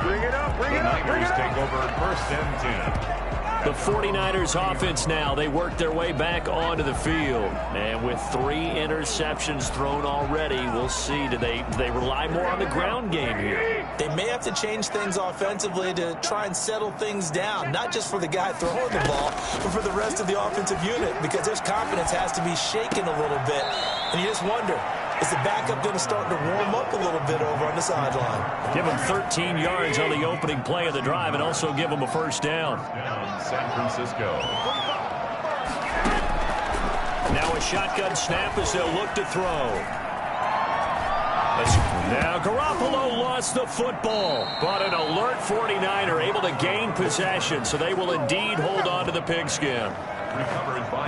Bring it up, bring it up, bring it up. Take over 1st and 10. The 49ers offense now, they work their way back onto the field. And with 3 interceptions thrown already, we'll see. Do they rely more on the ground game here? They may have to change things offensively to try and settle things down, not just for the guy throwing the ball, but for the rest of the offensive unit, because their confidence has to be shaken a little bit. And you just wonder, is the backup going to start to warm up a little bit over on the sideline? Give him 13 yards on the opening play of the drive and also give him a 1st down. San Francisco. Now a shotgun snap as they'll look to throw. Now Garoppolo lost the football, but an alert 49er able to gain possession, so they will indeed hold on to the pigskin.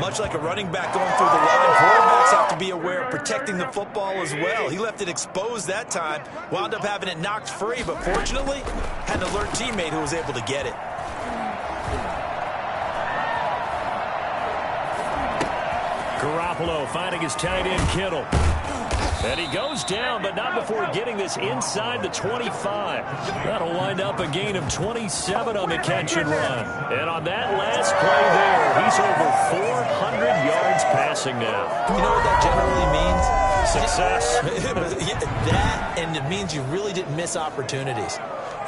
Much like a running back going through the line, quarterbacks have to be aware of protecting the football as well. He left it exposed that time, wound up having it knocked free, but fortunately had an alert teammate who was able to get it. Garoppolo finding his tight end Kittle. And he goes down, but not before getting this inside the 25. That'll wind up a gain of 27 on the catch and run. And on that last play there, he's over 400 yards passing now. You know what that generally means? Success. That, and it means you really didn't miss opportunities.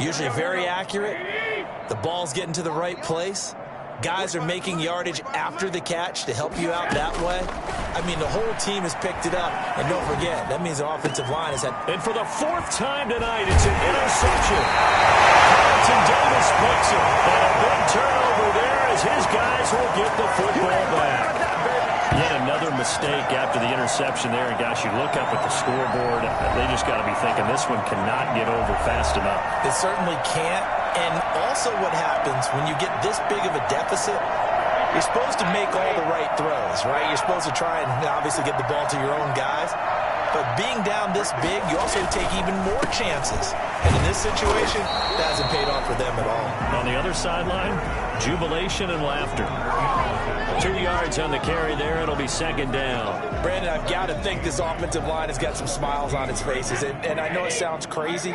Usually very accurate. The ball's getting to the right place. Guys are making yardage after the catch to help you out that way. I mean, the whole team has picked it up. And don't forget, that means the offensive line has had... And for the fourth time tonight, it's an interception. Carlton Davis picks it. And a big turnover there as his guys will get the football back. Yet another mistake after the interception there. And gosh, you look up at the scoreboard, they just got to be thinking this one cannot get over fast enough. It certainly can't. And also what happens when you get this big of a deficit, you're supposed to make all the right throws, right? You're supposed to try and obviously get the ball to your own guys. But being down this big, you also take even more chances. And in this situation, that hasn't paid off for them at all. On the other sideline, jubilation and laughter. 2 yards on the carry there. It'll be second down. Brandon, I've got to think this offensive line has got some smiles on its faces. And I know it sounds crazy,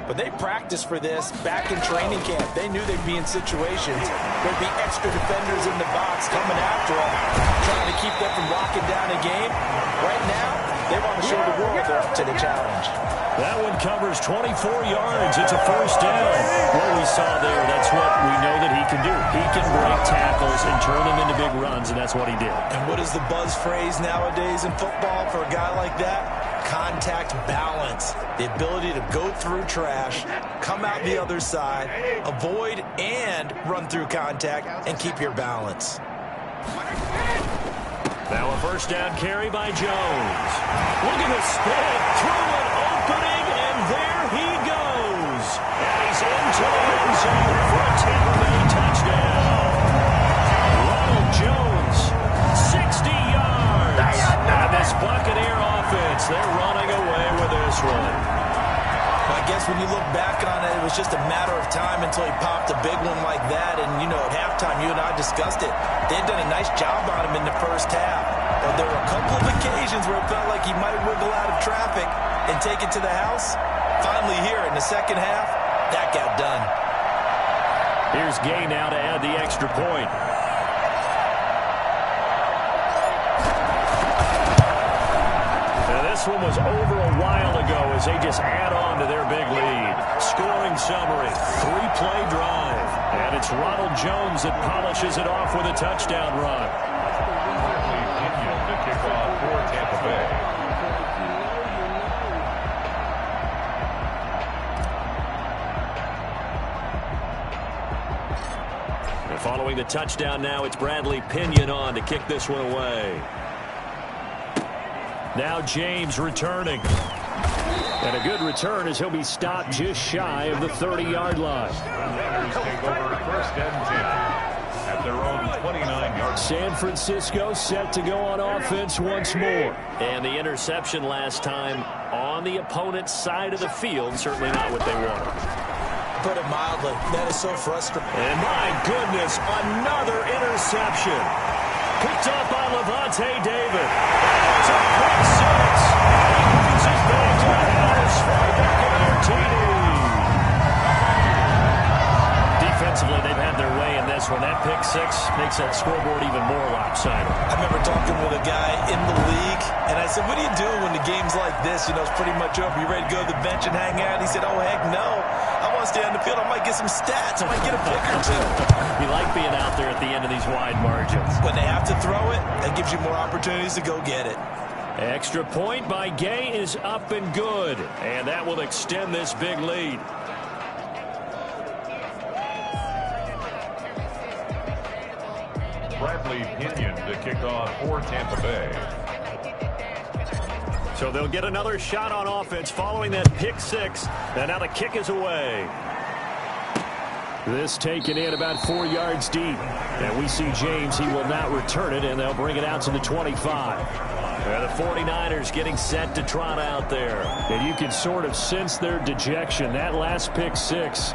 but they practiced for this back in training camp. They knew they'd be in situations. There'd be extra defenders in the box coming after them, trying to keep them from locking down a game. Right now, they want to show the world they're up to the challenge. That one covers 24 yards. It's a first down. What we saw there, that's what we know that he can do. He can break tackles and turn them into big runs, and that's what he did. And what is the buzz phrase nowadays in football for a guy like that? Contact balance. The ability to go through trash, come out the other side, avoid and run through contact, and keep your balance. Now a first down carry by Jones. Look at the spin through an opening, and there he goes. And he's into the end zone for a Tampa Bay touchdown. Ronald Jones, 60 yards. And this Buccaneer offense, they're running away with this one. I guess when you look back on it, it was just a matter of time until he popped a big one like that. And, you know, at halftime, you and I discussed it. They'd done a nice job on him in the first half. But there were a couple of occasions where it felt like he might wiggle out of traffic and take it to the house. Finally here in the second half, that got done. Here's Gay now to add the extra point. This one was over a while ago as they just add on to their big lead. Scoring summary, 3-play drive. And it's Ronald Jones that polishes it off with a touchdown run. The kickoff for Tampa Bay. And following the touchdown now, it's Bradley Pinion on to kick this one away. Now James returning. And a good return as he'll be stopped just shy of the 30-yard line. Raiders take over first and 10 at their own 29-yard. San Francisco set to go on offense once more. And the interception last time on the opponent's side of the field, certainly not what they wanted. Put it mildly, that is so frustrating. And my goodness, another interception. Picked up by Levante David. It's a quick six. He brings us back to the house for a Buccaneer TD. Defensively, they've had their way in this one. That pick six makes that scoreboard even more lopsided. I remember talking with a guy in the league, and I said, what do you do when the game's like this? You know, it's pretty much over. You ready to go to the bench and hang out? He said, oh, heck no. I want to stay on the field. I might get some stats. I might get a pick or two. You like being out there at the end of these wide margins. When they have to throw it, that gives you more opportunities to go get it. Extra point by Gay is up and good. And that will extend this big lead. Bradley Pinion to kick off for Tampa Bay. So they'll get another shot on offense following that pick six. And now the kick is away. This taken in about 4 yards deep. And we see James. He will not return it, and they'll bring it out to the 25. And the 49ers getting set to trot out there. And you can sort of sense their dejection. That last pick six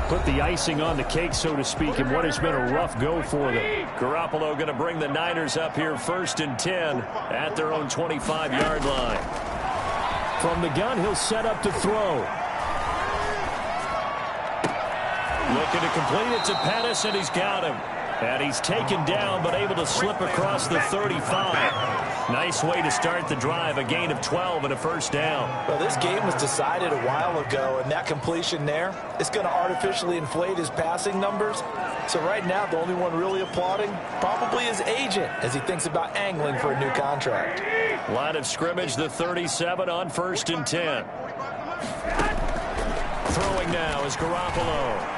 put the icing on the cake, so to speak, in what has been a rough go for them. Garoppolo going to bring the Niners up here 1st and 10 at their own 25-yard line. From the gun, he'll set up to throw. Looking to complete it to Pettis, and he's got him. And he's taken down, but able to slip across the 35. Nice way to start the drive, a gain of 12 and a first down. Well, this game was decided a while ago, and that completion there is going to artificially inflate his passing numbers. So right now, the only one really applauding probably his agent as he thinks about angling for a new contract. Line of scrimmage, the 37 on 1st and 10. Throwing now is Garoppolo.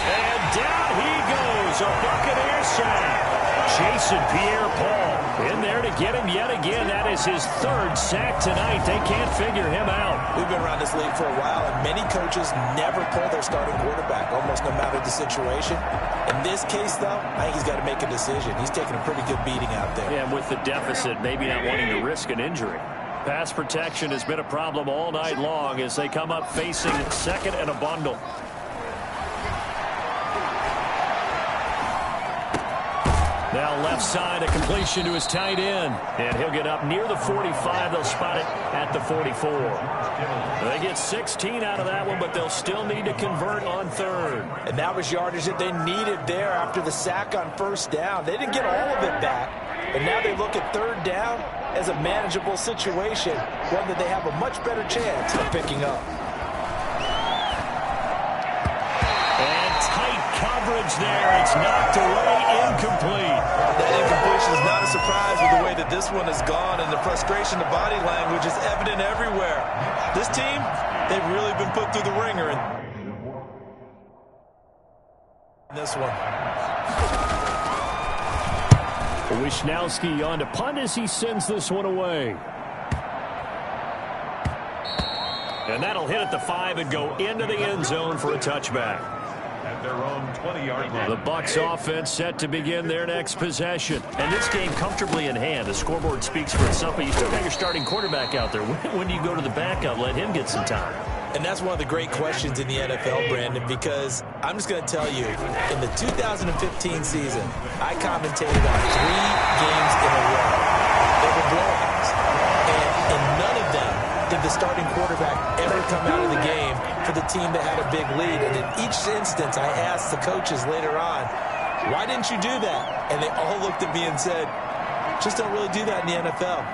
And down he goes, a Buccaneer sack. Jason Pierre-Paul in there to get him yet again. That is his 3rd sack tonight. They can't figure him out. We've been around this league for a while, and many coaches never pull their starting quarterback, almost no matter the situation. In this case, though, I think he's got to make a decision. He's taking a pretty good beating out there. Yeah, and with the deficit, maybe not wanting to risk an injury. Pass protection has been a problem all night long as they come up facing 2nd and a bundle. Now left side, a completion to his tight end. And he'll get up near the 45. They'll spot it at the 44. They get 16 out of that one, but they'll still need to convert on 3rd. And that was yardage that they needed there after the sack on 1st down. They didn't get all of it back. And now they look at 3rd down as a manageable situation, one that they have a much better chance of picking up. Coverage there. It's knocked away, incomplete. That incompletion is not a surprise with the way that this one has gone, and the frustration, the body language is evident everywhere. This team, they've really been put through the ringer in this one. Wisnowski on to punt as he sends this one away. And that'll hit at the 5 and go into the end zone for a touchback. At their own 20-yard line. The Bucs offense set to begin their next possession. And this game comfortably in hand. The scoreboard speaks for itself, but you still got your starting quarterback out there. When do you go to the backup? Let him get some time. And that's one of the great questions in the NFL, Brandon, because I'm just going to tell you, in the 2015 season, I commentated on 3 games in a row. They were blowouts. And in none of them did the starting quarterback ever come out of the game for the team that had a big lead. And in each instance, I asked the coaches later on, why didn't you do that? And they all looked at me and said, just don't really do that in the NFL.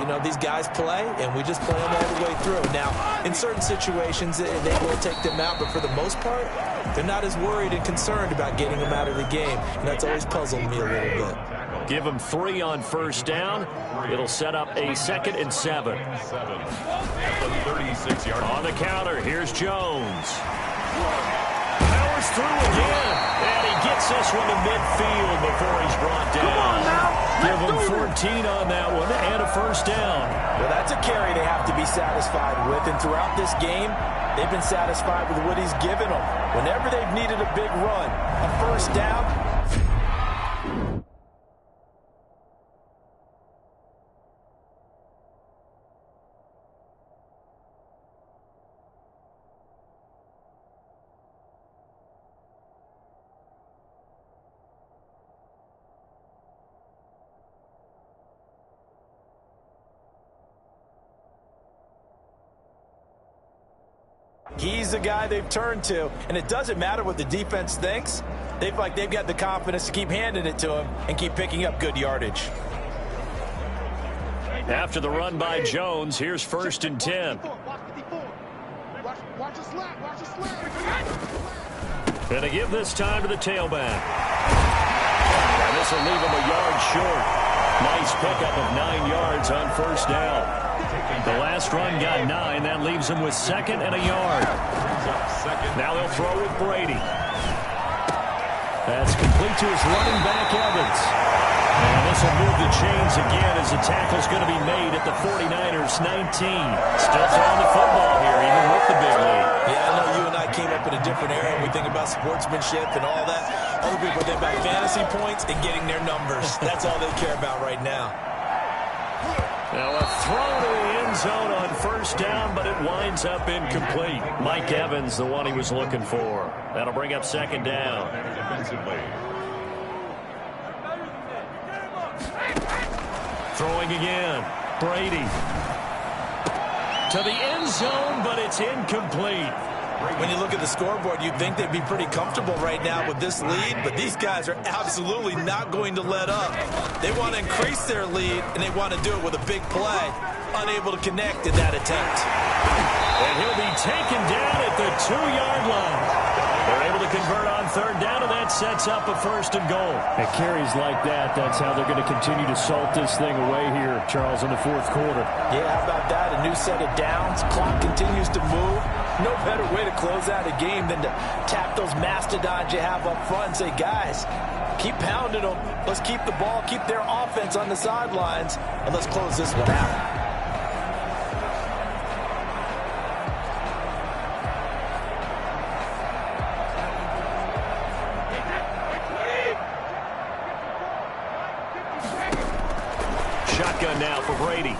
You know, these guys play, and we just play them all the way through. Now, in certain situations, they will take them out, but for the most part, they're not as worried and concerned about getting them out of the game. And that's always puzzled me a little bit. Give them 3 on 1st down. It'll set up a 2nd and 7. At the 36-yard line. On the counter, here's Jones. Powers through again. And he gets this one to midfield before he's brought down. Give him 14 on that one and a 1st down. Well, that's a carry they have to be satisfied with. And throughout this game, they've been satisfied with what he's given them. Whenever they've needed a big run, a 1st down, he's the guy they've turned to, and it doesn't matter what the defense thinks. They've got the confidence to keep handing it to him and keep picking up good yardage. After the run by Jones, here's 1st and 10. And to give this time to the tailback. And this will leave him a yard short. Nice pickup of 9 yards on 1st down. The last run got 9. That leaves him with 2nd and a yard. Now they'll throw with Brady. That's complete to his running back, Evans. And this will move the chains again as the tackle's going to be made at the 49ers 19. Still throwing the football here, even with the big lead. Yeah, I know you and I came up in a different era. We think about sportsmanship and all that. Other people think about fantasy points and getting their numbers. That's all they care about right now. Now a throw to the end zone on first down, but it winds up incomplete. Mike Evans, the one he was looking for. That'll bring up second down. Defensively. Throwing again. Brady. To the end zone, but it's incomplete. When you look at the scoreboard, you'd think they'd be pretty comfortable right now with this lead, but these guys are absolutely not going to let up. They want to increase their lead, and they want to do it with a big play. Unable to connect in that attempt. And he'll be taken down at the 2-yard line. They're able to convert on third down, and that sets up a first and goal. At carries like that, that's how they're going to continue to salt this thing away here, Charles, in the fourth quarter. Yeah, how about that? A new set of downs. Clock continues to move. No better way to close out a game than to tap those mastodons you have up front and say, guys, keep pounding them. Let's keep the ball, keep their offense on the sidelines, and let's close this one out. Shotgun now for Brady.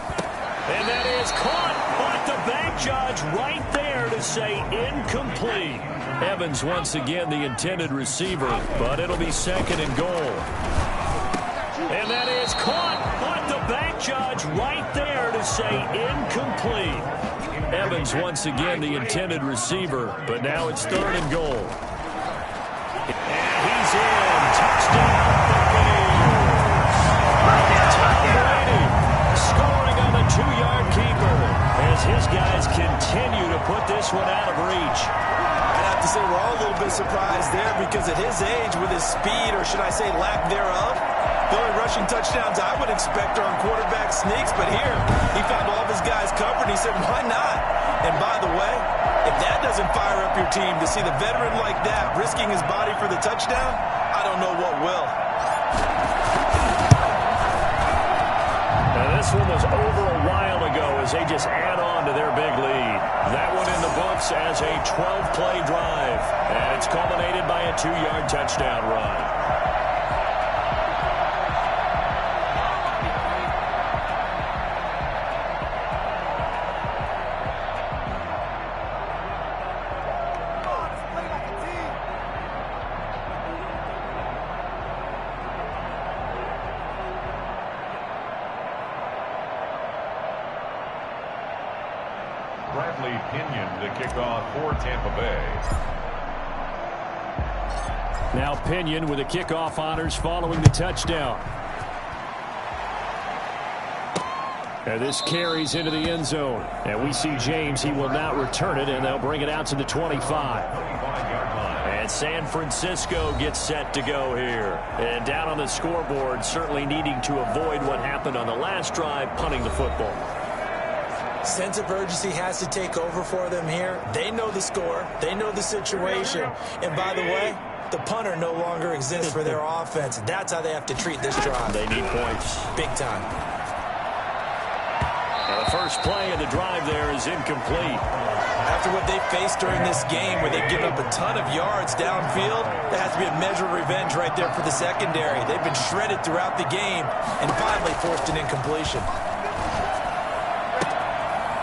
And that is caught, but the bank judge right there to say incomplete. Evans once again the intended receiver, but it'll be second and goal. And that is caught, but the bank judge right there to say incomplete. Evans once again the intended receiver, but now it's third and goal. And he's in. Touchdown, Buccaneers. Tom Brady scoring on the 2-yard keeper as his guys continue to put this one out of reach. I'd have to say we're all a little bit surprised there because at his age, with his speed, or should I say lack thereof, the only rushing touchdowns I would expect are on quarterback sneaks, but here he found all of his guys covered, and he said, why not? And by the way, if that doesn't fire up your team to see the veteran like that risking his body for the touchdown, I don't know what will. Now this one was over a while ago as they just add on to their big lead. That one in the books as a 12-play drive, and it's culminated by a 2-yard touchdown run. Now Pinion with the kickoff honors following the touchdown. And this carries into the end zone. And we see James. He will not return it, and they'll bring it out to the 25. And San Francisco gets set to go here. And down on the scoreboard, certainly needing to avoid what happened on the last drive, punting the football. Sense of urgency has to take over for them here. They know the score. They know the situation. And by the way, the punter no longer exists for their offense. That's how they have to treat this drive. They need points. Big time. Now the first play of the drive there is incomplete. After what they faced during this game where they've given up a ton of yards downfield, there has to be a measure of revenge right there for the secondary. They've been shredded throughout the game and finally forced an incompletion.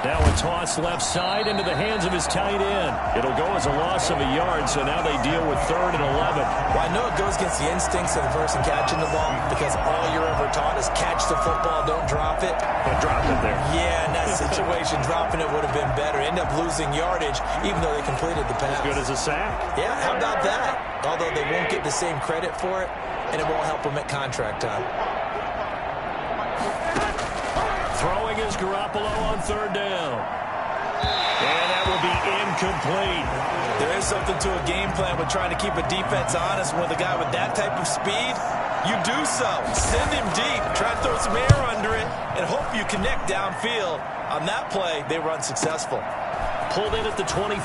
Now a toss left side into the hands of his tight end. It'll go as a loss of a yard, so now they deal with 3rd and 11. Well, I know it goes against the instincts of the person catching the ball because all you're ever taught is catch the football, don't drop it. But drop it there. Yeah, in that situation, dropping it would have been better. End up losing yardage, even though they completed the pass. As good as a sack. Yeah, how about that? Although they won't get the same credit for it, and it won't help them at contract time. Throwing is Garoppolo on 3rd down. And that will be incomplete. There is something to a game plan with trying to keep a defense honest. With a guy with that type of speed, you do so. Send him deep, try to throw some air under it, and hope you connect downfield. On that play, they were unsuccessful. Pulled in at the 24.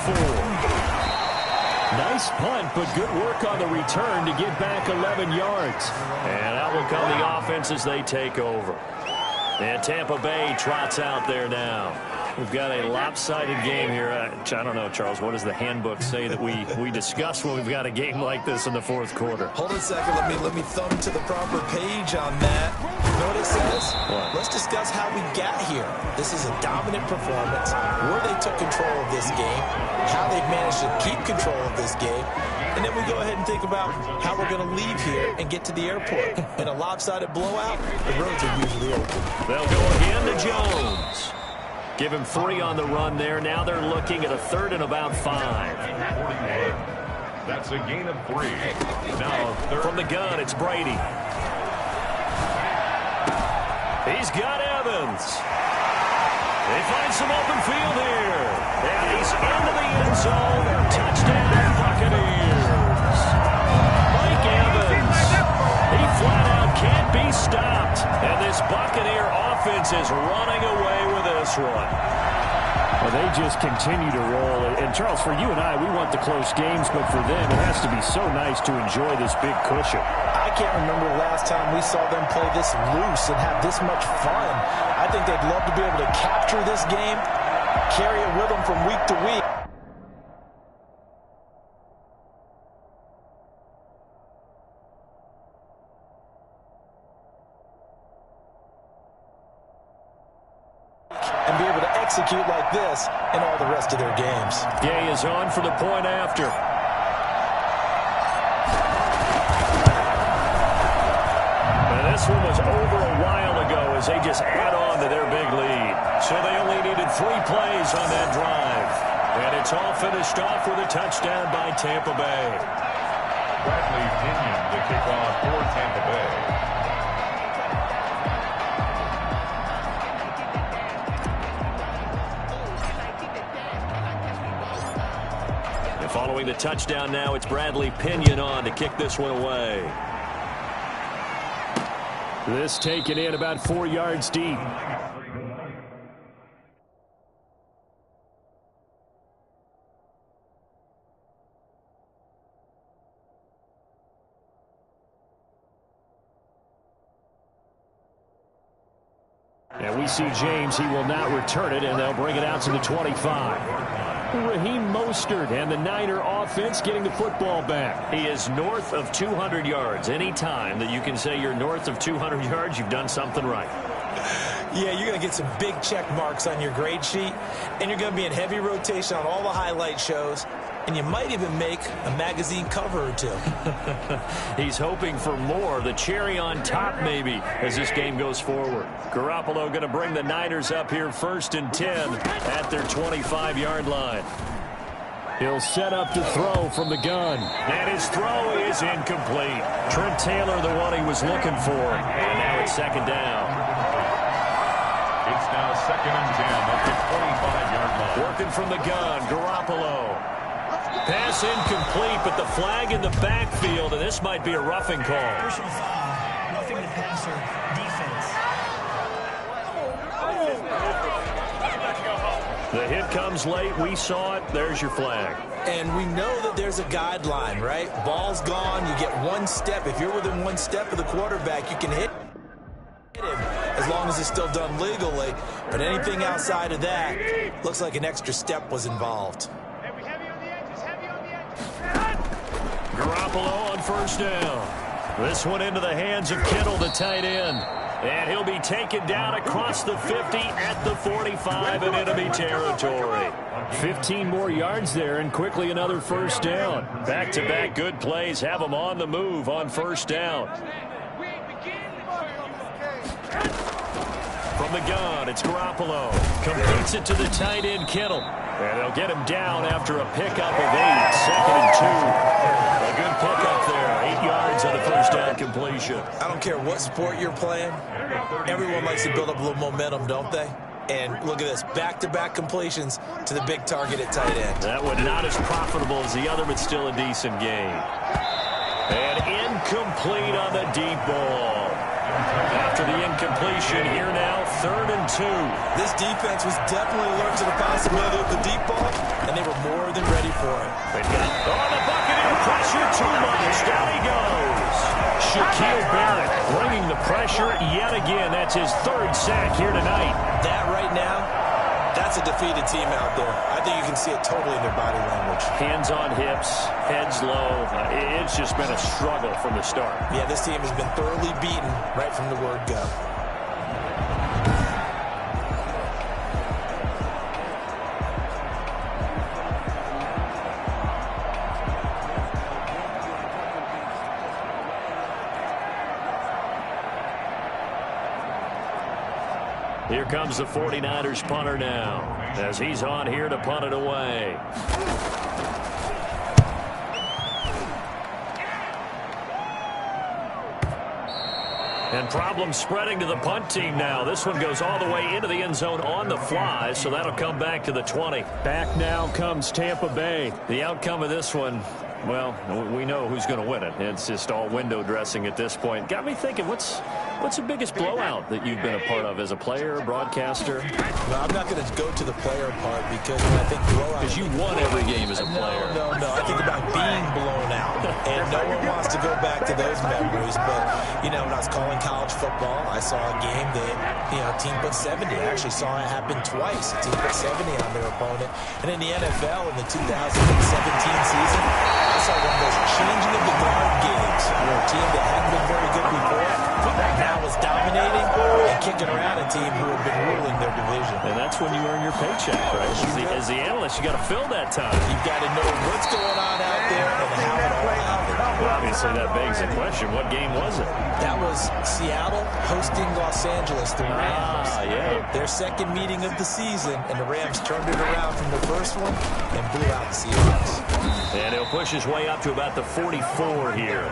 Nice punt, but good work on the return to get back 11 yards. And out will come the offense as they take over. And Tampa Bay trots out there now. We've got a lopsided game here. I don't know, Charles, what does the handbook say that we discuss when we've got a game like this in the fourth quarter? Hold on a second. Let me thumb to the proper page on that. You know what it says? What? Let's discuss how we got here. This is a dominant performance, where they took control of this game, how they've managed to keep control of this game, and then we go ahead and think about how we're going to leave here and get to the airport. In a lopsided blowout, the roads are usually open. They'll go again to Jones. Give him 3 on the run there. Now they're looking at a 3rd and about 5. That's a gain of 3. Now from the gun, it's Brady. He's got Evans. They find some open field here. And he's into the end zone. Touchdown, Buccaneers. Mike Evans. He flat out can't be stopped. And this Buccaneer offense is running away with this one. Well, they just continue to roll. And, Charles, for you and I, we want the close games, but for them, it has to be so nice to enjoy this big cushion. I can't remember the last time we saw them play this loose and have this much fun. I think they'd love to be able to capture this game, carry it with them from week to week. And be able to execute like this in all the rest of their games. Gay is on for the point after. And this one was over a while ago as they just add on to their big lead. So they only needed 3 plays on that drive. And it's all finished off with a touchdown by Tampa Bay. Bradley Pinion to kick off for Tampa Bay. Following the touchdown now, it's Bradley Pinion on to kick this one away. This taken in about 4 yards deep. And we see James. He will not return it, and they'll bring it out to the 25. Raheem Mostert and the Niner offense getting the football back. He is north of 200 yards. Any time that you can say you're north of 200 yards, you've done something right. Yeah, you're going to get some big check marks on your grade sheet, and you're going to be in heavy rotation on all the highlight shows, and you might even make a magazine cover or 2. He's hoping for more, the cherry on top maybe, as this game goes forward. Garoppolo going to bring the Niners up here 1st and 10 at their 25-yard line. He'll set up to throw from the gun. And his throw is incomplete. Trent Taylor, the one he was looking for. And now it's 2nd down. It's now 2nd and 10 at the 25-yard line. Working from the gun, Garoppolo. Pass incomplete, but the flag in the backfield, and this might be a roughing call. Personal foul, roughing the passer, defense. The hit comes late. We saw it. There's your flag. And we know that there's a guideline, right? Ball's gone. You get 1 step. If you're within 1 step of the quarterback, you can hit him as long as it's still done legally. But anything outside of that, looks like an extra step was involved. Garoppolo on 1st down. This one into the hands of Kittle, the tight end. And he'll be taken down across the 50 at the 45 in enemy territory. 15 more yards there, and quickly another 1st down. Back-to-back good plays have them on the move on 1st down. From the gun, it's Garoppolo. Completes it to the tight end, Kittle. And they'll get him down after a pickup of 8. 2nd and 2. A good pickup there. 8 yards on the 1st down completion. I don't care what sport you're playing. Everyone likes to build up a little momentum, don't they? And look at this. Back-to-back completions to the big target at tight end. That one not as profitable as the other, but still a decent game. And incomplete on the deep ball. After the incompletion, here now, 3rd and 2. This defense was definitely alert to the possibility of the deep ball, and they were more than ready for it. They've got, the Buccaneer pressure too much. Down he goes. Shaquille Barrett bringing the pressure yet again. That's his 3rd sack here tonight. That right now, that's a defeated team out there. I think you can see it totally in their body language. Hands on hips, heads low. It's just been a struggle from the start. Yeah, this team has been thoroughly beaten right from the word go. Here comes the 49ers punter now, as he's on here to punt it away. And problems spreading to the punt team now. This one goes all the way into the end zone on the fly, so that'll come back to the 20. Back now comes Tampa Bay. The outcome of this one, well, we know who's going to win it. It's just all window dressing at this point. Got me thinking, what's the biggest blowout that you've been a part of as a player, broadcaster? No, I'm not going to go to the player part because when I think blowout... Because you won every game as a player. No. I think about being blown out. And no one wants to go back to those memories. But, when I was calling college football, I saw a game that, a team put 70. I actually saw it happen twice. A team put 70 on their opponent. And in the NFL, in the 2017 season, I saw one of those changing of the guard games where a team that hadn't been very good before now was dominating and kicking around a team who had been ruling their division. And that's when you earn your paycheck, right? As the analyst, you got to fill that time. You've got to know what's going on out there and how it all happened. Well, obviously, that begs the question, what game was it? That was Seattle hosting Los Angeles, the Rams. Yeah. Their second meeting of the season, and the Rams turned it around from the first one and blew out the Seahawks. And he'll push his way up to about the 44 here.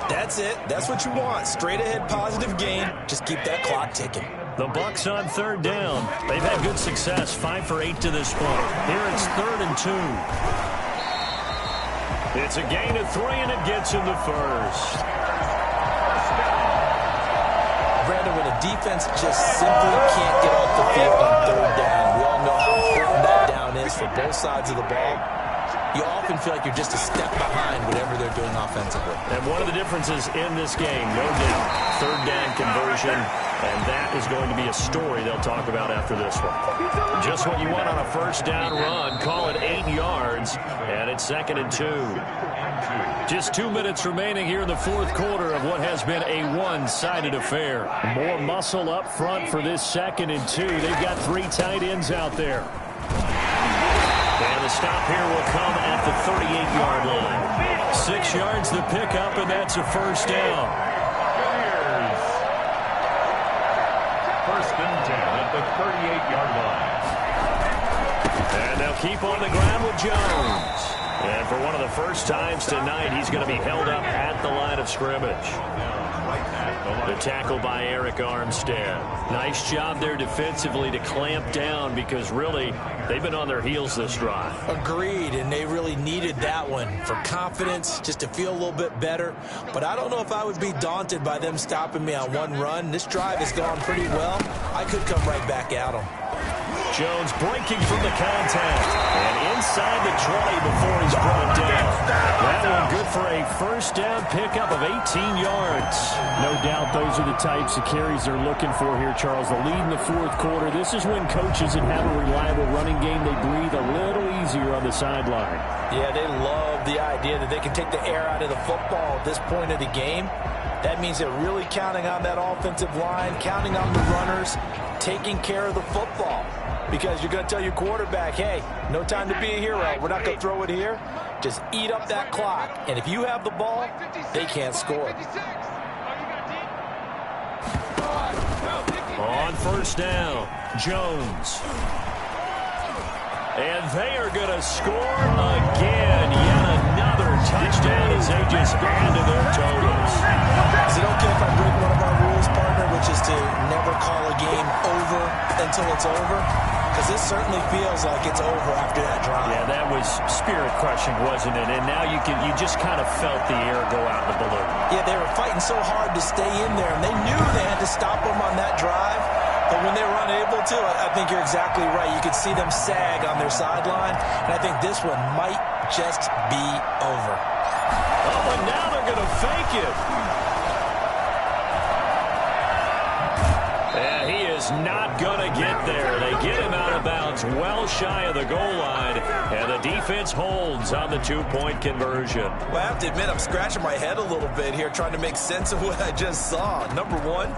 That's it. That's what you want. Straight ahead positive gain. Just keep that clock ticking. The Bucs on 3rd down. They've had good success, 5 for 8 to this point. Here it's 3rd and 2. It's a gain of 3, and it gets him the first. Brandon, when a defense just simply can't get off the field on 3rd down, we all know how important that down is for both sides of the ball. You often feel like you're just a step behind whatever they're doing offensively. And one of the differences in this game, no doubt, 3rd down conversion, and that is going to be a story they'll talk about after this one. Just what you want on a 1st down run. Call it 8 yards, and it's 2nd and 2. Just 2 minutes remaining here in the 4th quarter of what has been a one-sided affair. More muscle up front for this 2nd and 2. They've got 3 tight ends out there. And the stop here will come at the 38-yard line. 6 yards the pickup, and that's a 1st down. First and 10 at the 38-yard line. And they'll keep on the ground with Jones. And for one of the first times tonight, he's going to be held up at the line of scrimmage. The tackle by Eric Armstead. Nice job there defensively to clamp down because really they've been on their heels this drive. Agreed, and they really needed that one for confidence, just to feel a little bit better. But I don't know if I would be daunted by them stopping me on one run. This drive has gone pretty well. I could come right back at them. Jones breaking from the contact and inside the 20 before he's brought down. That one good for a 1st down pickup of 18 yards. No doubt those are the types of carries they're looking for here, Charles. The lead in the 4th quarter. This is when coaches that have a reliable running game, they breathe a little easier on the sideline. Yeah, they love the idea that they can take the air out of the football at this point of the game. That means they're really counting on that offensive line, counting on the runners, taking care of the football. Because you're going to tell your quarterback, hey, no time to be a hero. We're not going to throw it here. Just eat up that clock. And if you have the ball, they can't score. On 1st down, Jones. And they are going to score again. Yet another touchdown as they just add to their totals. Is it okay if I break one of our rules, partner, which is to never call a game over until it's over? because this certainly feels like it's over after that drive. Yeah, that was spirit-crushing, wasn't it? And now you just kind of felt the air go out in the balloon. Yeah, they were fighting so hard to stay in there, and they knew they had to stop them on that drive. But when they were unable to, I think you're exactly right. You could see them sag on their sideline, and I think this one might just be over. Oh, and now they're going to fake it. Yeah, he is not going to get there. They get him out of bounds well shy of the goal line, and the defense holds on the two-point conversion. Well, I have to admit, I'm scratching my head a little bit here trying to make sense of what I just saw. Number one,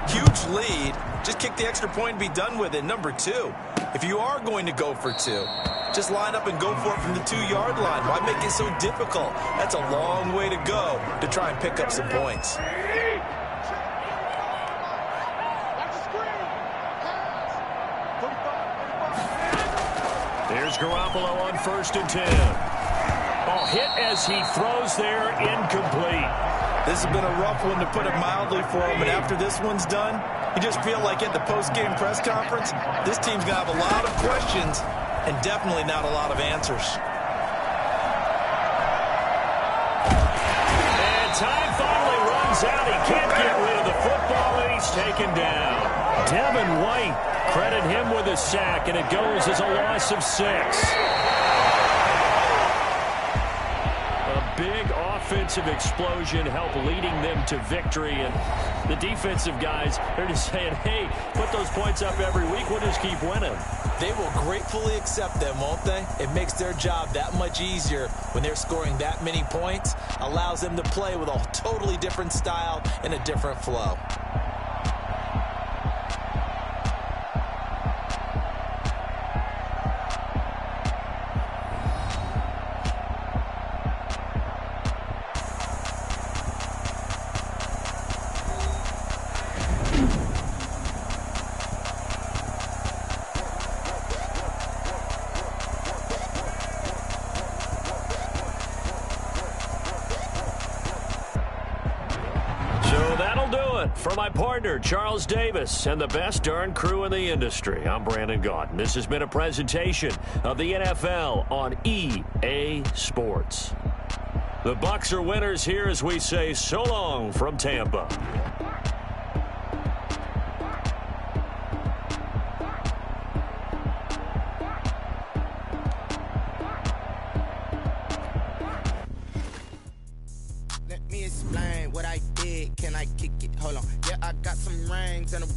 huge lead. Just kick the extra point and be done with it. Number two, if you are going to go for two, just line up and go for it from the 2-yard line. Why make it so difficult? That's a long way to go to try and pick up some points. Here's Garoppolo on 1st and 10. Oh, hit as he throws there, incomplete. This has been a rough one, to put it mildly, for him. And after this one's done, you just feel like at the post-game press conference, this team's going to have a lot of questions and definitely not a lot of answers. And time finally runs out. He can't get rid of the football, and he's taken down. Devin White, credit him with a sack, and it goes as a loss of 6. Big offensive explosion helped leading them to victory, and the defensive guys, they're just saying, hey, put those points up every week, we'll just keep winning. They will gratefully accept them, won't they? It makes their job that much easier when they're scoring that many points, allows them to play with a totally different style and a different flow. For my partner, Charles Davis, and the best darn crew in the industry, I'm Brandon Gaudin. This has been a presentation of the NFL on EA Sports. The Bucs are winners here as we say so long from Tampa. Let me explain what I did. Can I kick it? Hold on. Yeah, I got some rings and a